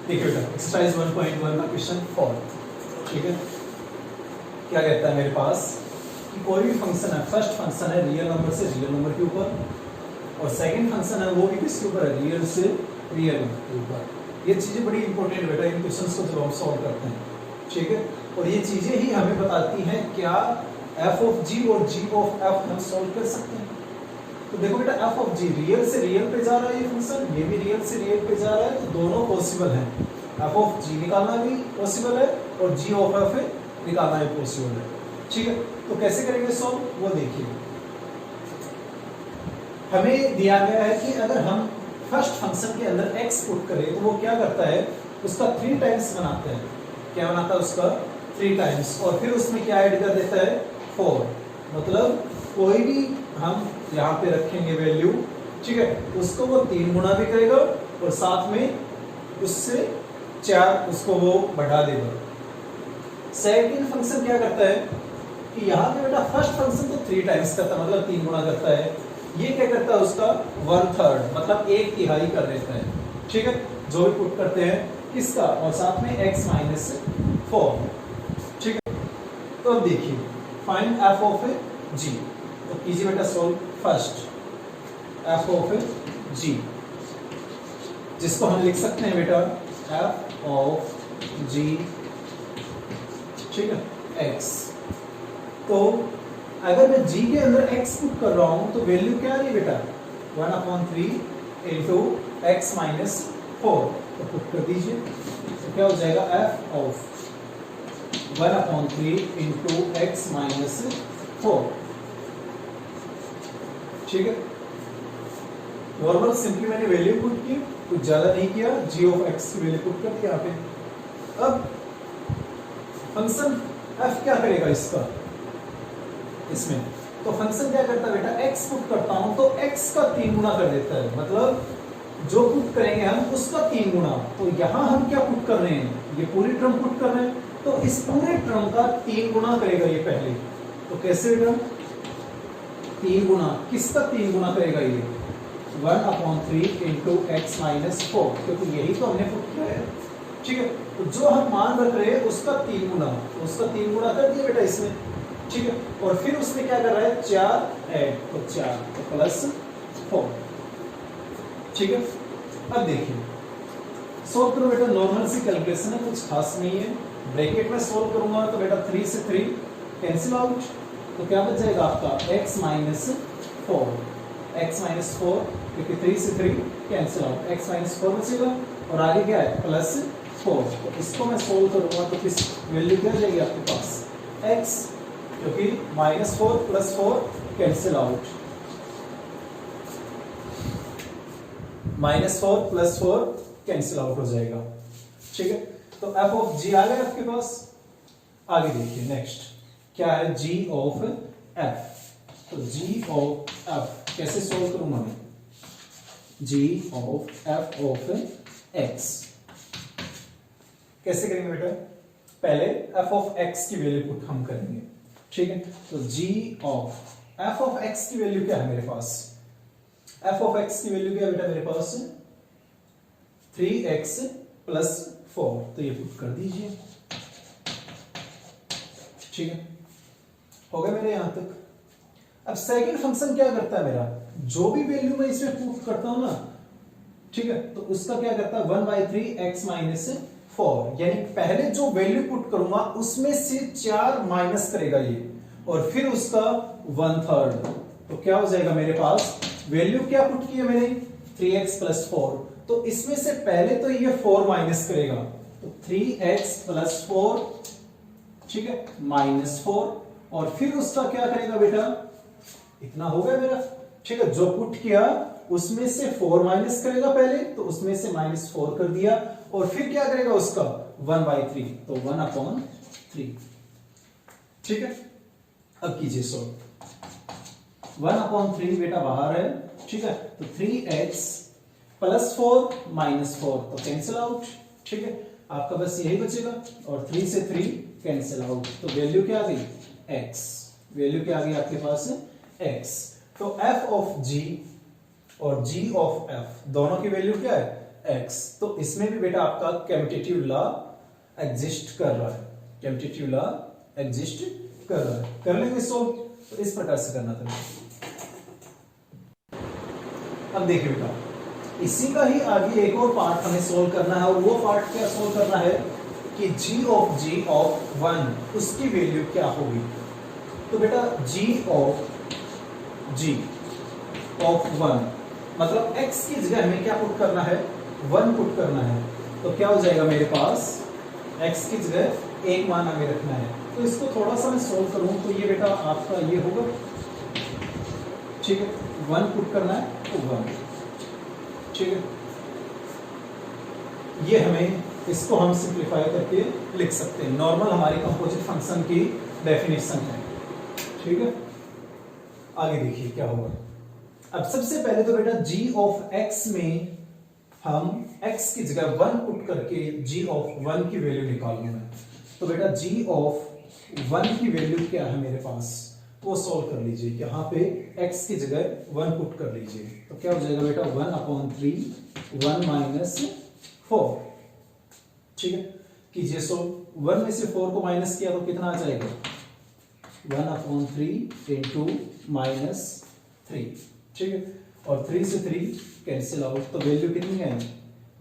देखिए बेटा एक्सरसाइज 1.1 का क्वेश्चन 4, ठीक है। क्या कहता है मेरे पास कि कोई भी फंक्शन है, फर्स्ट फंक्शन है रियल नंबर से रियल नंबर के ऊपर और सेकंड फंक्शन है वो भी किसके ऊपर है, रियल से रियल नंबर के ऊपर। ये चीजें बड़ी इंपॉर्टेंट बेटा इन क्वेश्चंस को जब हम सॉल्व करते हैं, ठीक है, और ये चीजें ही हमें बताती हैं क्या f ऑफ g और g ऑफ f हम सॉल्व कर सकते हैं। तो देखो बेटा f ऑफ g रियल से रियल पे जा रहा है, ये फंक्शन ये भी रियल से रियल पे जा रहा है, तो दोनों पॉसिबल हैं, f ऑफ g निकालना भी पॉसिबल है और g ऑफ f निकालना भी पॉसिबल है, ठीक है। तो कैसे करेंगे सॉल्व, वो देखिए, हमें दिया गया है कि अगर हम फर्स्ट फंक्शन के अंदर x पुट करें तो वो क्या करता है, उसका 3 टाइम्स बनाता है, क्या बनाता है उसका 3 टाइम्स, और फिर उसमें क्या ऐड कर देता है 4, मतलब कोई भी हम यहाँ पे रखेंगे वैल्यू, ठीक है, उसको वो 3 गुना भी करेगा और साथ में उससे 4 उसको वो बढ़ा देगा। सेकंड फंक्शन क्या करता है कि यहाँ पे बेटा फर्स्ट फंक्शन तो 3 टाइम्स करता है, मतलब 3 गुना करता है, ये क्या करता है उसका 1/3 मतलब 1/3 कर देता है, ठीक है, जो भी पुट करते हैं इसका और साथ में x माइनस 4, ठीक है। तो अब देखिए फाइंड f ऑफ g, तो कीजिए बेटा solve first f of g, जिसको हम लिख सकते हैं बेटा f ऑफ g, ठीक है, x। तो अगर मैं g के अंदर x पुट कर रहा हूं तो वैल्यू क्या आ रही है बेटा 1/3 इंटू x माइनस 4, तो पुट कर दीजिए, तो क्या हो जाएगा f of 1/3 into x minus 4, ठीक है, नॉर्मल सिंपली मैंने वैल्यू पुट की, कुछ ज्यादा नहीं किया, जी ऑफ एक्स की वैल्यू पुट कर दी यहाँ पे। अब फंक्शन एफ क्या करेगा इसका, इसमें तो फंक्शन क्या करता है बेटा, एक्स पुट करता हूं तो एक्स का 3 गुना कर देता है, मतलब जो पुट करेंगे हम उसका 3 गुना। तो यहां हम क्या पुट कर रहे हैं, ये पूरी टर्म पुट कर रहे हैं, तो इस पूरे टर्म का 3 गुना करेगा ये पहले। तो कैसे बेटा 3 गुना, किसका 3 गुना करेगा ये, 1/3 इंटू एक्स माइनस 4, क्योंकि यही तो हमने पुट किया है। ठीक है, तो जो हम मान रख रहे हैं उसका 3 गुना, उसका 3 गुना कर दिया बेटा इसमें। ठीक है, और फिर उसमें क्या कर रहा है, 4 ऐड, तो 4 तो प्लस 4। ठीक है, अब देखिए सोल्व करो बेटा, नॉर्मल सी कैलकुलेशन है, कुछ खास नहीं है। ब्रैकेट में सोल्व करूंगा तो बेटा 3 से 3 कैंसिल आउट, तो क्या बच जाएगा आपका x माइनस 4, x माइनस 4, क्योंकि 3 से 3 कैंसिल आउट, x माइनस 4 बचेगा, और आगे क्या है प्लस 4। तो इसको मैं सोल्व करूंगा तो किस वैल्यू क्या जाएगी आपके पास, x, क्योंकि -4 plus 4 cancel out, -4 plus 4 cancel out हो जाएगा। ठीक है, तो f ऑफ g आ गया आपके पास। आगे देखिए नेक्स्ट क्या है, g ऑफ f, तो g ऑफ f कैसे सोल्व करूंगा मैं, g of f of x कैसे करेंगे बेटा, पहले f ऑफ x की वैल्यू पुट हम करेंगे। ठीक है, तो g of f of x की वैल्यू क्या है मेरे पास, f ऑफ x की वैल्यू क्या है बेटा मेरे पास, 3x प्लस 4, तो ये पुट कर दीजिए। ठीक है, हो गया मेरे यहां तक। अब सेकंड फंक्शन क्या करता है मेरा, जो भी वैल्यू मैं इसमें पुट करता हूं ना, ठीक है, तो उसका क्या करता है 1/3 x माइनस 4, यानी पहले जो वैल्यू पुट करूंगा उसमें से 4 माइनस करेगा ये, और फिर उसका 1/3, तो क्या हो जाएगा मेरे पास, वैल्यू क्या पुट की है मैंने 3x प्लस 4, तो इसमें से पहले तो ये 4 माइनस करेगा, तो 3x प्लस 4, ठीक है, -4, और फिर उसका क्या करेगा बेटा, इतना हो गया मेरा। ठीक है, जो पुट किया उसमें से 4 माइनस करेगा पहले, तो उसमें से -4 कर दिया, और फिर क्या करेगा उसका 1/3, तो 1/3। ठीक है, अब कीजिए सॉल्व, 1/3 बेटा बाहर है। ठीक है, तो 3x प्लस 4 -4, तो कैंसिल आउट। ठीक है, आपका बस यही बचेगा, और 3 से 3 कैंसिल आउट, तो वैल्यू क्या आ गई x, वैल्यू क्या आ गई आपके पास x। तो f ऑफ g और g ऑफ f दोनों की वैल्यू क्या है x, तो इसमें भी बेटा आपका कम्यूटेटिव लॉ एग्जिस्ट कर रहा है, कम्यूटेटिव लॉ एग्जिस्ट कर रहा है। कर लेंगे सोल्व, तो इस प्रकार से करना था। अब देखिए बेटा, इसी का ही आगे एक और पार्ट हमें सोल्व करना है, और वो पार्ट क्या सोल्व करना है कि g ऑफ 1 उसकी वैल्यू क्या होगी। तो बेटा g ऑफ 1 मतलब x की जगह हमें क्या पुट करना है, 1 पुट करना है, तो क्या हो जाएगा मेरे पास, x की जगह 1 मान हमें रखना है। तो इसको थोड़ा सा मैं सोल्व करूं तो ये बेटा आपका ये होगा, ठीक है, 1 पुट करना है तो 1। ठीक है, ये हमें, इसको हम सिंप्लीफाई करके लिख सकते हैं, नॉर्मल हमारी कंपोजिट फंक्शन की डेफिनेशन है। ठीक है, आगे देखिए क्या होगा। अब सबसे पहले तो बेटा g ऑफ x में हम x की जगह 1 पुट करके g ऑफ 1 की वैल्यू निकालूंगा मैं। तो बेटा g ऑफ 1 की वैल्यू क्या है मेरे पास, वो सॉल्व कर लीजिए। यहाँ पे x की जगह 1 पुट कर लीजिए, तो क्या हो जाएगा बेटा 1/3 1 - 4। ठीक है, कीजिए सोल्व, 1 में से 4 को माइनस किया तो कितना आ जाएगा, 1/3 इंटू -3। ठीक है, और 3 से 3 कैंसिल आउट, तो वैल्यू कितनी आई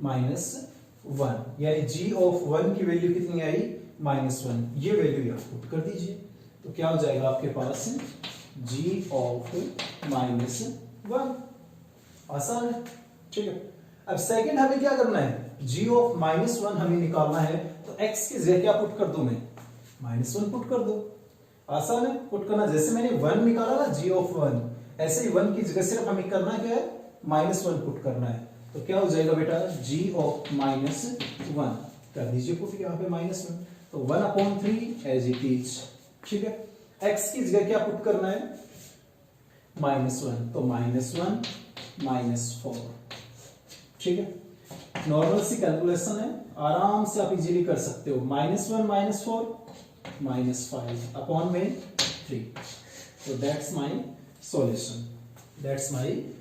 -1, यानी g ऑफ 1 की वैल्यू कितनी आई -1। ये वैल्यू यहाँ पुट कर दीजिए, तो क्या हो जाएगा आपके पास g ऑफ -1, आसान है। ठीक है, अब सेकंड हमें क्या करना है, g ऑफ -1 हमें निकालना है, तो x की जगह क्या पुट कर दूं मैं, -1 पुट कर दो, आसान है पुट करना। जैसे मैंने 1 निकाला ना g ऑफ 1, ऐसे ही 1 की जगह सिर्फ हमें करना क्या है, -1 पुट करना है। तो क्या हो जाएगा बेटा, g ऑफ -1 कर दीजिए पुट यहाँ पे -1, तो 1/3 एज इट इज। ठीक है, x की जगह क्या पुट करना है, -1, तो -1 -4। ठीक है, नॉर्मल सी कैलकुलेशन है, आराम से आप इजीली कर सकते हो। -1 -4 -5/3, तो दैट्स माय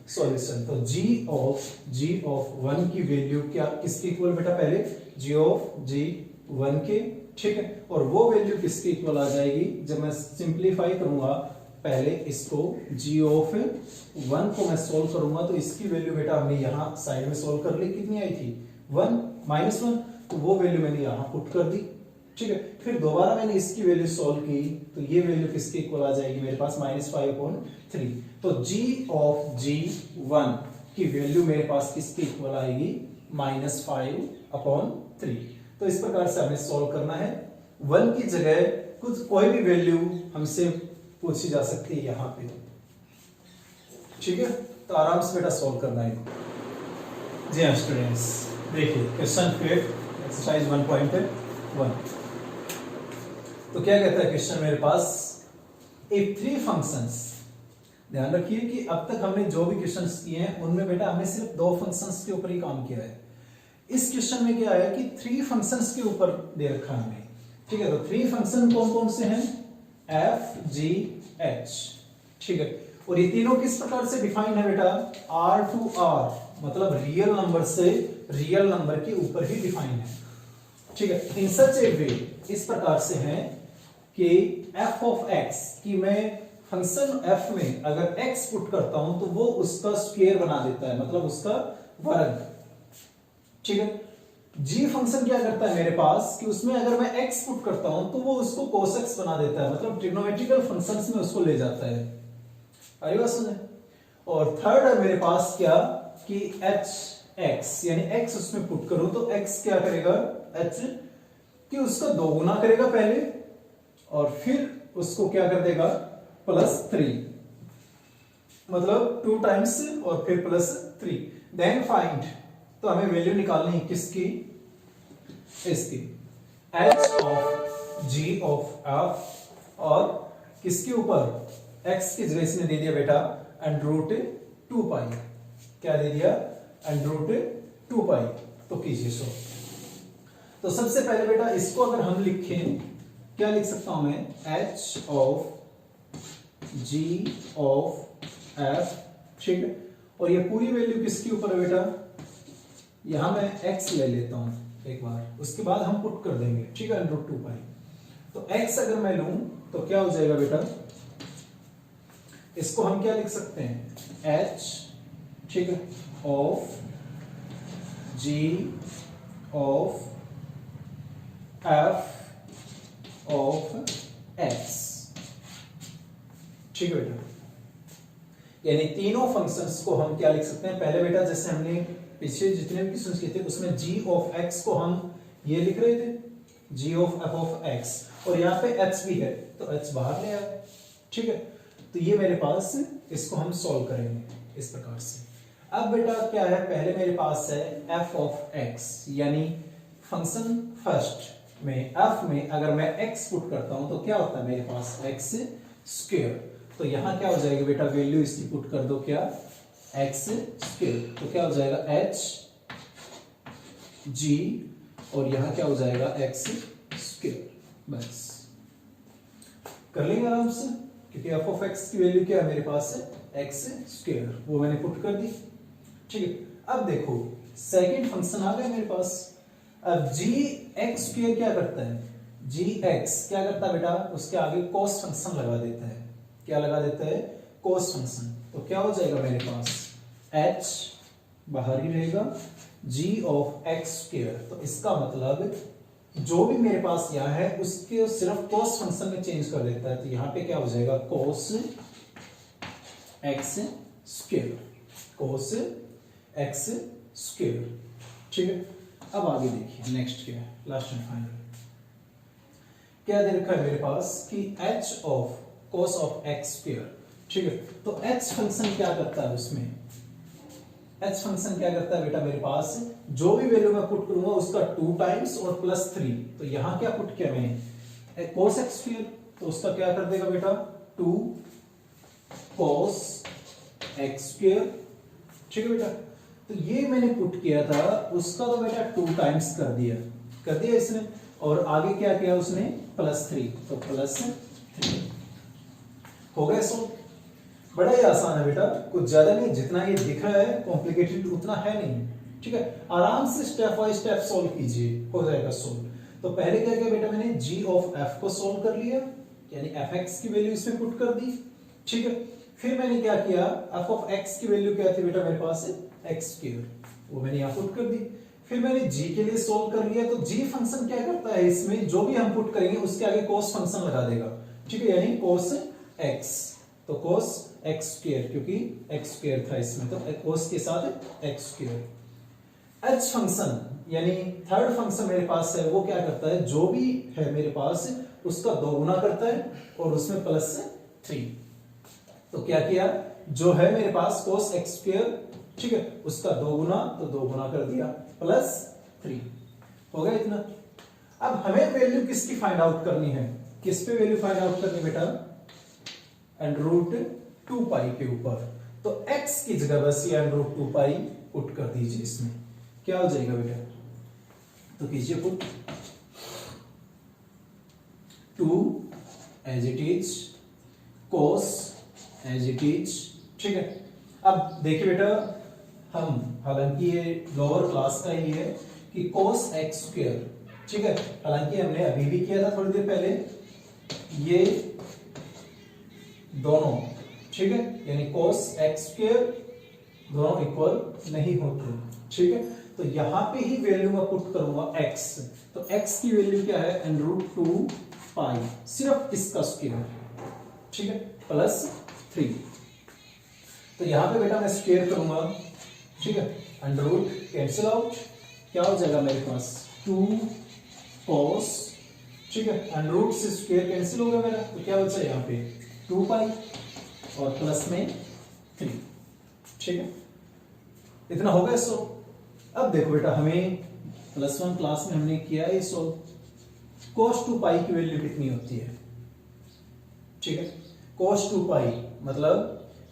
सॉल्यूशन। तो g ऑफ 1 की वैल्यू क्या किसके इक्वल बेटा, पहले g ऑफ 1 के, ठीक है, और वो वैल्यू किसके इक्वल आ जाएगी, जब मैं सिंप्लीफाई करूंगा, पहले इसको g ऑफ 1 को मैं सोल्व करूंगा, तो इसकी वैल्यू बेटा हमने यहां साइड में सोल्व कर ली, कितनी आई थी 1 -1, तो वो वैल्यू मैंने यहां पुट कर दी। ठीक है, फिर दोबारा मैंने इसकी वैल्यू सोल्व की, तो ये वैल्यू किसके इक्वल आ जाएगी मेरे पास, -5/3। तो g ऑफ 1 की वैल्यू मेरे पास किसके इक्वल आएगी, -5/3। तो इस प्रकार से हमें सोल्व करना है। 1 की जगह कुछ कोई भी वैल्यू हमसे पूछी जा सकती है यहां पे। ठीक है, तो आराम से बेटा सोल्व करना है। जी हाँ स्टूडेंट्स, देखिए क्वेश्चन 5 एक्सरसाइज 1.1। तो क्या कहता है क्वेश्चन मेरे पास, इफ 3 फंक्शंस, ध्यान रखिए कि अब तक हमने जो भी क्वेश्चंस किए हैं उनमें बेटा हमने सिर्फ 2 फंक्शंस के ऊपर ही काम किया है। इस क्वेश्चन में क्या है कि 3 फंक्शंस के ऊपर दे रखा है हमें। ठीक है, तो 3 फंक्शन कौन कौन से हैं, f g h। ठीक है, और ये तीनों किस प्रकार से डिफाइन है बेटा, r to r, मतलब रियल नंबर से रियल नंबर के ऊपर ही डिफाइन है। ठीक है, इन सच ए वे, इस प्रकार से है कि f ऑफ x, कि मैं फंक्शन f में अगर x पुट करता हूं तो वो उसका स्क्वायर बना देता है, मतलब उसका वर्ग। ठीक है, g फंक्शन क्या करता है मेरे पास कि उसमें अगर मैं x पुट करता हूं तो वो उसको cos x बना देता है, मतलब ट्रिग्नोमेट्रिकल फंक्शंस में उसको ले जाता है। आई बात समझे। और थर्ड है मेरे पास क्या कि h x, यानी x उसमें पुट करूं तो x क्या करेगा, h कि उसका 2 गुना करेगा पहले, और फिर उसको क्या कर देगा, +3, मतलब 2 टाइम्स और फिर +3। देन फाइंड, तो हमें वैल्यू निकालनी है किसकी, इसकी h of g of f, और किसके ऊपर, x की जगह इसने दे दिया बेटा √2π, क्या दे दिया, √2π। तो कीजिए सो। तो सबसे पहले बेटा इसको अगर हम लिखें, क्या लिख सकता हूं मैं, h of g of f। ठीक है, और ये पूरी वैल्यू किसके ऊपर है बेटा, यहां मैं x ले लेता हूं एक बार, उसके बाद हम पुट कर देंगे। ठीक है, √2π। तो x अगर मैं लूं तो क्या हो जाएगा बेटा, इसको हम क्या लिख सकते हैं, h, ठीक है, of g of f of x। ठीक है बेटा, यानी तीनों फंक्शंस को हम क्या लिख सकते हैं, पहले बेटा जैसे हमने पीछे जितने भी क्वेश्चंस किए थे उसमें g ऑफ x को हम ये लिख रहे थे, g of f of x, और यहाँ पे h भी है तो h बाहर ले आए। ठीक है, तो ये मेरे पास, इसको हम सॉल्व करेंगे इस प्रकार से। अब बेटा क्या है, पहले मेरे पास है f ऑफ x, यानी फंक्शन फर्स्ट में f में अगर मैं x पुट करता हूं तो क्या होता है मेरे पास, x स्क्वायर। तो यहां क्या हो जाएगा बेटा, वैल्यू इसकी पुट कर दो, क्या, x स्क्वायर, तो क्या हो जाएगा h g, और यहां क्या हो जाएगा x स्क्वायर। बस कर लेंगे आराम से, क्योंकि f ऑफ x की वैल्यू क्या है मेरे पास है x स्क्वायर, वो मैंने पुट कर दी। ठीक है, अब देखो सेकंड फंक्शन आ गया मेरे पास। अब g x स्क्वायर क्या करता है, g x क्या करता है बेटा, उसके आगे cos फंक्शन लगा देता है। क्या लगा देता है, cos फंक्शन। तो क्या हो जाएगा मेरे पास, h बाहर ही रहेगा, g ऑफ x स्क्वायर। तो इसका मतलब जो भी मेरे पास यहाँ है उसके सिर्फ cos फंक्शन में चेंज कर देता है, तो यहाँ पे क्या हो जाएगा, cos x square, cos x square. ठीक है, अब आगे देखिए नेक्स्ट क्या है, लास्ट एंड फाइनल क्या दे रखा है मेरे पास कि h of cos of x square. ठीक है। तो एच फंक्शन क्या करता है उसमें, एच फंक्शन क्या करता है बेटा, मेरे पास जो भी वैल्यू मैं पुट करूंगा उसका 2 टाइम्स और +3। तो यहां क्या पुट किया मैंने, cos x स्क्वायर, तो उसका क्या कर देगा बेटा 2 cos x स्क्वायर। ठीक है बेटा, तो ये मैंने पुट किया था, उसका तो बेटा 2 टाइम्स कर दिया इसने, और आगे क्या किया उसने +3, तो +3 हो गया। सो बड़ा ही आसान है बेटा, कुछ ज्यादा नहीं, जितना ये दिख रहा है कॉम्प्लिकेटेड उतना है नहीं। ठीक है, आराम से स्टेप बाय स्टेप सोल्व कीजिए, हो जाएगा सोल्व। तो पहले क्या किया बेटा, मैंने g ऑफ f को सोल्व कर लिया, यानी fx की वैल्यू इसमें पुट कर दी। ठीक है, फिर मैंने क्या किया, f ऑफ x की वैल्यू क्या थी बेटा मेरे पास x स्क्वायर, वो मैंने यहां पुट कर दी। फिर मैंने g के लिए सोल्व कर लिया, तो g फंक्शन क्या करता है, इसमें जो भी हम पुट करेंगे उसके आगे cos फंक्शन लगा देगा। ठीक है, यानी cos x, तो cos x स्क्वायर, क्योंकि x स्क्वायर था इसमें, तो cos के साथ x स्क्वायर। h फंक्शन यानी थर्ड फंक्शन मेरे पास है, वो क्या करता है, जो भी है मेरे पास उसका 2 गुना करता है और उसमें +3। तो क्या किया, जो है मेरे पास cos x स्क्वायर, ठीक है, उसका 2 गुना, तो 2 गुना कर दिया +3, हो गया इतना। अब हमें वैल्यू किसकी फाइंड आउट करनी है, किस पे वैल्यू फाइंड आउट करनी बेटा, √2 पाई के ऊपर। तो x की जगह बस ये √2 पाई पुट कर दीजिए, इसमें क्या हो जाएगा बेटा, तो कीजिए put 2 as it is, cos as it is. ठीक है, अब देखिए बेटा, हम हालांकि ये लोअर क्लास का ही है कि cos x स्क्वायर, ठीक है, हालांकि हमने अभी भी किया था थोड़ी देर पहले, ये दोनों, ठीक है, यानी cos x स्क्वायर दोनों इक्वल नहीं होते। ठीक है, तो यहां पे ही वैल्यू मैं पुट करूंगा x, तो x की वैल्यू क्या है, √2 पाई, सिर्फ इसका स्क्वायर, ठीक है, +3। तो यहां पे बेटा मैं स्क्वायर करूंगा, ठीक है, √ कैंसिल आउट, क्या हो जाएगा मेरे पास 2 cos, ठीक है, √ से स्क्वायर कैंसिल हो गया मेरा, तो क्या बचा यहाँ पे 2 पाई और प्लस में 3। ठीक है, इतना हो गया। सो अब देखो बेटा, हमें +1 क्लास में हमने किया है सो cos 2 पाई की वैल्यू कितनी होती है, ठीक है, cos 2 पाई मतलब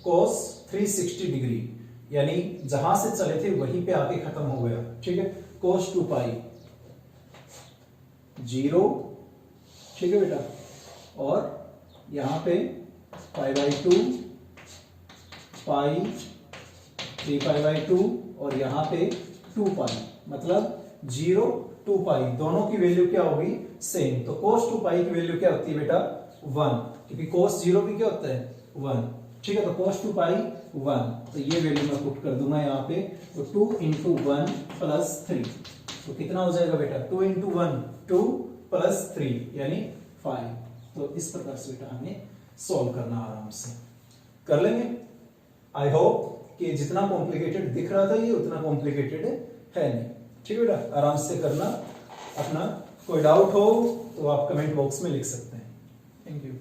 cos 360 डिग्री, यानी जहां से चले थे वहीं पे आके खत्म हो गया। ठीक है, cos 2 पाई 0, ठीक है बेटा, और यहां पे π/2 पाई 3π/2 और यहां पे 2 पाई, मतलब 0 2 पाई, दोनों की वैल्यू क्या होगी सेम। तो cos 2 पाई की वैल्यू क्या होती है बेटा 1, क्योंकि cos 0 भी क्या होता है 1। ठीक है, तो cos 2 पाई 1, तो ये वैल्यू मैं पुट कर दूंगा यहाँ पे, तो 2 × 1 + 3, तो कितना हो जाएगा बेटा 2 × 1 2 + 3 यानी 5। तो इस प्रकार से बेटा हमें सॉल्व करना, आराम से कर लेंगे। आई होप कि जितना कॉम्प्लिकेटेड दिख रहा था ये उतना कॉम्प्लिकेटेड है नहीं। ठीक है बेटा, आराम से करना अपना, कोई डाउट हो तो आप कमेंट बॉक्स में लिख सकते हैं। Thank you.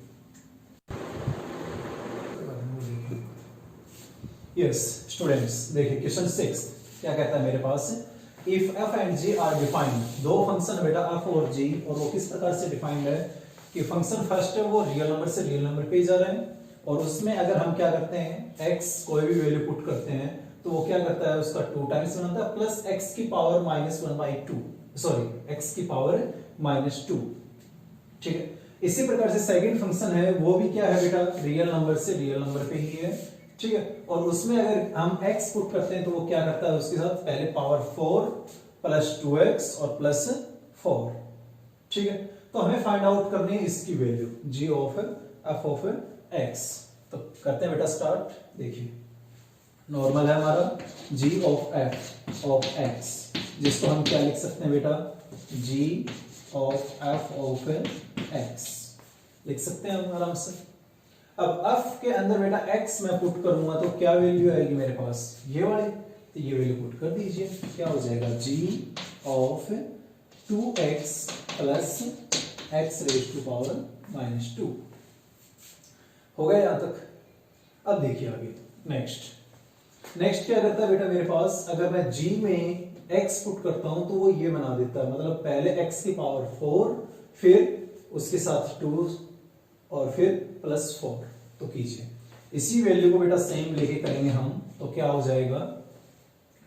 यस स्टूडेंट्स, देखिए क्वेश्चन 6 क्या कहता है मेरे पास, if f and g are defined, दो फंक्शन बेटा f और g, और वो किस प्रकार से डिफाइंड है कि फंक्शन फर्स्ट है वो रियल नंबर से रियल नंबर पे ही जा रहे हैं, और उसमें अगर हम क्या करते हैं x कोई भी वैल्यू पुट करते हैं तो वो क्या करता है उसका 2 टाइम्स बनाता है, प्लस x की पावर -1/2, सॉरी x की पावर -2। ठीक है, इसी प्रकार से सेकंड फंक्शन है, वो भी क्या है बेटा रियल नंबर से रियल नंबर पे ही है। ठीक है, और उसमें अगर हम x पुट करते हैं तो वो क्या करता है उसके साथ पहले पावर 4 प्लस 2x और प्लस 4। ठीक है, तो हमें फाइंड आउट करनी है इसकी value g of f of x। तो करते हैं बेटा स्टार्ट। देखिए नॉर्मल है हमारा g of f of x, जिसको हम क्या लिख सकते हैं बेटा g of f of x लिख सकते हैं हम आराम से। अब f के अंदर बेटा x मैं पुट करूंगा तो क्या वैल्यू आएगी मेरे पास ये वाली, तो ये वैल्यू पुट कर दीजिए, क्या हो जाएगा g of 2x plus x raise to power -2। हो गया यहां तक। अब देखिए आगे नेक्स्ट क्या करता है बेटा, मेरे पास अगर मैं g में x पुट करता हूं तो वो ये बना देता है, मतलब पहले x की पावर 4, फिर उसके साथ 2 और फिर प्लस 4। तो कीजिए इसी वैल्यू को बेटा सेम लेके करेंगे हम, तो क्या हो जाएगा,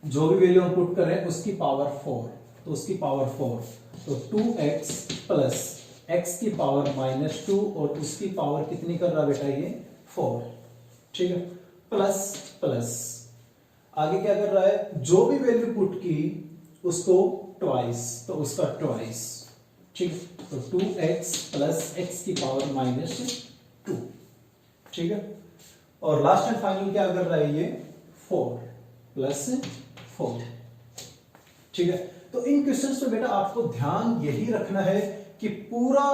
जो भी वैल्यू हम पुट कर रहे हैं उसकी पावर 4, तो उसकी पावर 4, तो 2x प्लस x की पावर -2 और उसकी पावर कितनी कर रहा बेटा ये 4, ठीक है, प्लस प्लस आगे क्या कर रहा है, जो भी वैल्यू पुट की उसको ट्वाइस, तो उसका ट्वाइस, ठीक है, तो 2x प्लस x की पावर -2, ठीक है, और लास्ट एंड फाइनल क्या कर रहा है ये 4 प्लस 4, ठीक है। तो इन क्वेश्चंस में बेटा आपको ध्यान यही रखना है कि पूरा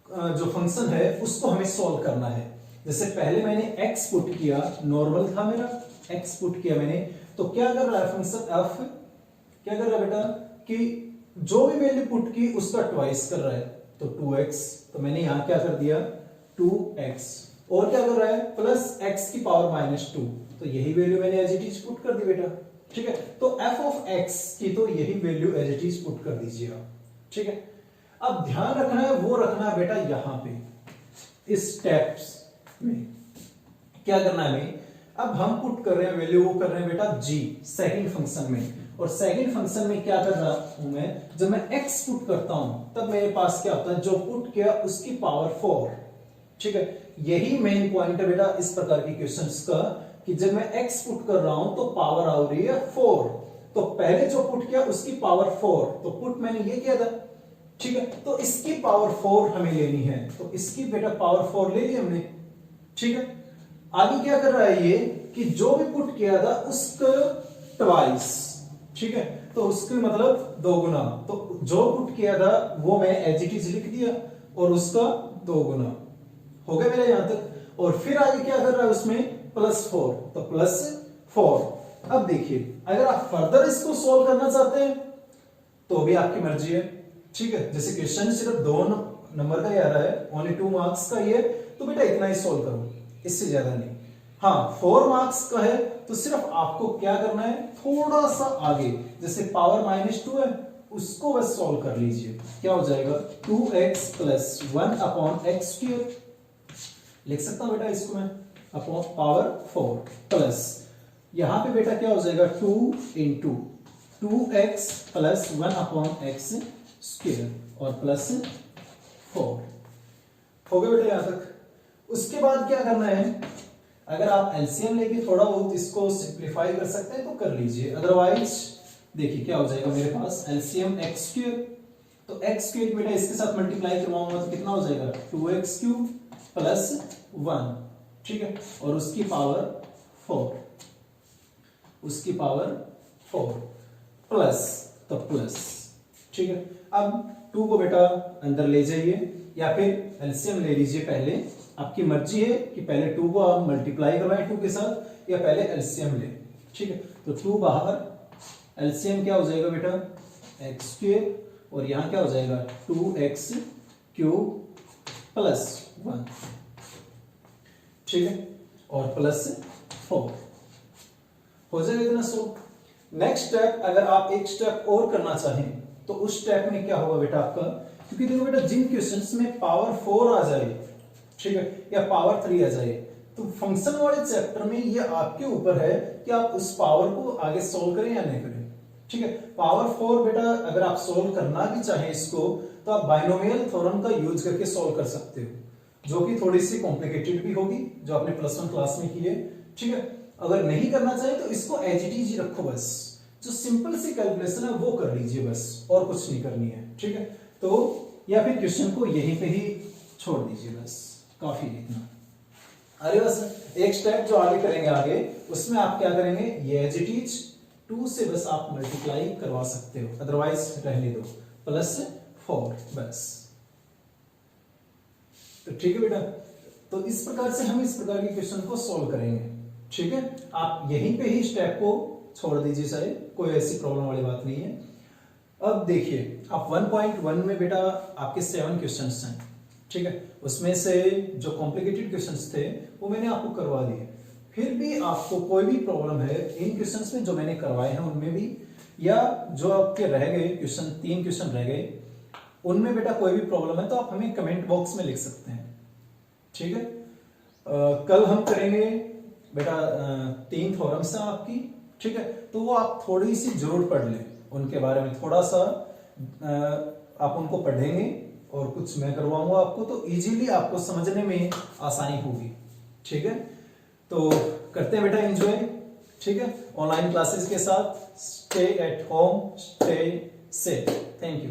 जो फंक्शन है उसको हमें सॉल्व करना है। जैसे पहले मैंने x पुट किया, नॉर्मल था मेरा, x पुट किया मैंने, तो क्या कर रहा है फंक्शन f, क्या कर रहा है बेटा कि जो भी वैल्यू पुट की उसका ट्वाइस कर रहा है, तो 2x, तो मैंने यहां क्या कर दिया 2x, और क्या कर रहा है प्लस x की पावर -2, तो यही वैल्यू मैंने एज इट इज पुट कर दी बेटा, ठीक है। तो f ऑफ x की तो यही value as it is put कर दीजिएगा, ठीक है। अब ध्यान रखना है, वो रखना है बेटा यहां पे इस स्टेप्स में क्या करना है हमें, अब हम पुट कर रहे हैं वैल्यू, वो कर रहे हैं बेटा g सेकंड फंक्शन में, और सेकंड फंक्शन में क्या कर रहा हूं मैं, जब मैं x पुट करता हूं तब मेरे पास क्या होता है, जो पुट किया उसकी पावर 4, ठीक है। यही मेन पॉइंट है बेटा इस प्रकार के क्वेश्चंस का, कि जब मैं x पुट कर रहा हूं तो पावर आ रही है 4, तो पहले जो पुट किया उसकी पावर 4, तो पुट मैंने ये किया था, ठीक है, तो इसकी पावर 4 हमें लेनी है, तो इसकी बेटा पावर 4 ले ली हमने, ठीक है। आगे क्या कर रहा है ये कि जो भी पुट किया था उसका ट्वाइस, ठीक है, तो उसके मतलब 2 गुना, तो जो पुट किया था वो मैं एज इट इज लिख दिया और उसका 2 गुना हो गया मेरा यहां तक, और फिर आगे क्या कर रहा है उसमें +4, तो +4। अब देखिए अगर आप फर्दर इसको सोल्व करना चाहते हैं तो भी आपकी मर्जी है, ठीक है। जैसे क्वेश्चन सिर्फ 2 नंबर का ही आ रहा है, ओनली 2 मार्क्स का ही है, तो बेटा इतना ही सोल्व करो, इससे ज्यादा नहीं। हाँ 4 मार्क्स का है तो सिर्फ आपको क्या करना है, थोड़ा सा आगे जैसे पावर -2 है उसको बस सोल्व कर लीजिए, क्या हो जाएगा 2x प्लस 1/x², लिख सकता हूं बेटा इसको मैं अपॉन पावर 4, प्लस यहां पे बेटा क्या हो जाएगा 2 इंटू 2x प्लस 1/x² और प्लस 4, हो गया बेटा यहां तक। उसके बाद क्या करना है, अगर आप एलसीएम लेके थोड़ा बहुत इसको सिंप्लीफाई कर सकते हैं तो कर लीजिए, अदरवाइज देखिए क्या हो जाएगा मेरे पास एलसीएम x², तो x² बेटा इसके साथ मल्टीप्लाई करवाऊंगा तो कितना हो जाएगा 2x³ प्लस 1, ठीक है, और उसकी पावर 4, उसकी पावर 4 प्लस, तो प्लस, ठीक है। अब 2 को बेटा अंदर ले जाइए या फिर एलसीएम ले लीजिए, पहले आपकी मर्जी है कि पहले 2 को आप मल्टीप्लाई करवाएं 2 के साथ या पहले एलसीएम ले, ठीक है। तो 2 बाहर, एलसीएम क्या हो जाएगा बेटा x² और यहां क्या हो जाएगा 2x³ प्लस 1, ठीक है, और प्लस 4 हो जाएगा इतना। सो नेक्स्ट स्टेप अगर आप एक स्टेप और करना चाहें तो उस स्टेप में क्या होगा बेटा आपका, क्योंकि देखो बेटा जिन क्वेश्चंस में पावर 4 आ जाए, ठीक है, या पावर 3 आ जाए, तो फंक्शन वाले चैप्टर में ये आपके ऊपर है कि आप उस पावर को आगे सोल्व करें या नहीं करें, ठीक है। पावर 4 बेटा अगर आप सोल्व करना भी चाहें इसको तो आप बाइनोमियल थ्योरम का यूज करके सोल्व कर सकते हो, जो कि थोड़ी सी कॉम्प्लिकेटेड भी होगी, जो आपने +1 क्लास में की है, ठीक है। अगर नहीं करना चाहे तो इसको एज इट इज रखो, बस जो सिंपल सी कैलकुलेशन है वो कर लीजिए बस, और कुछ नहीं करनी है, ठीक है। तो या फिर क्वेश्चन को यहीं पे ही छोड़ दीजिए, बस काफी इतना। अरे बस एक स्टेप जो आगे करेंगे आगे उसमें आप क्या करेंगे, ये एज इट इज 2 से बस आप मल्टीप्लाई करवा सकते हो, अदरवाइज रहने दो, +4 बस, तो ठीक है बेटा। तो इस प्रकार से हम इस प्रकार के क्वेश्चन को सोल्व करेंगे, ठीक है। आप यहीं पे ही स्टेप को छोड़ दीजिए, सारे कोई ऐसी प्रॉब्लम वाली बात नहीं है। अब देखिए आप 1.1 में बेटा आपके 7 क्वेश्चंस हैं, ठीक है। उसमें से जो कॉम्प्लिकेटेड क्वेश्चंस थे वो मैंने आपको करवा दिए। फिर भी आपको कोई भी प्रॉब्लम है इन क्वेश्चंस में जो मैंने करवाए हैं उनमें भी, या जो आपके रह गए क्वेश्चन, 3 क्वेश्चन रह गए, उनमें बेटा कोई भी प्रॉब्लम है तो आप हमें कमेंट बॉक्स में लिख सकते हैं, ठीक है। कल हम करेंगे बेटा 3 थ्योरम्स हैं आपकी, ठीक है। तो वो आप थोड़ी सी जरूर पढ़ लें, उनके बारे में थोड़ा सा आप उनको पढ़ेंगे और कुछ मैं करवाऊंगा आपको, तो इजीली आपको समझने में आसानी होगी, ठीक है। तो करते हैं बेटा एंजॉय, ठीक है, ऑनलाइन क्लासेस के साथ। Stay at home, stay safe. Thank you.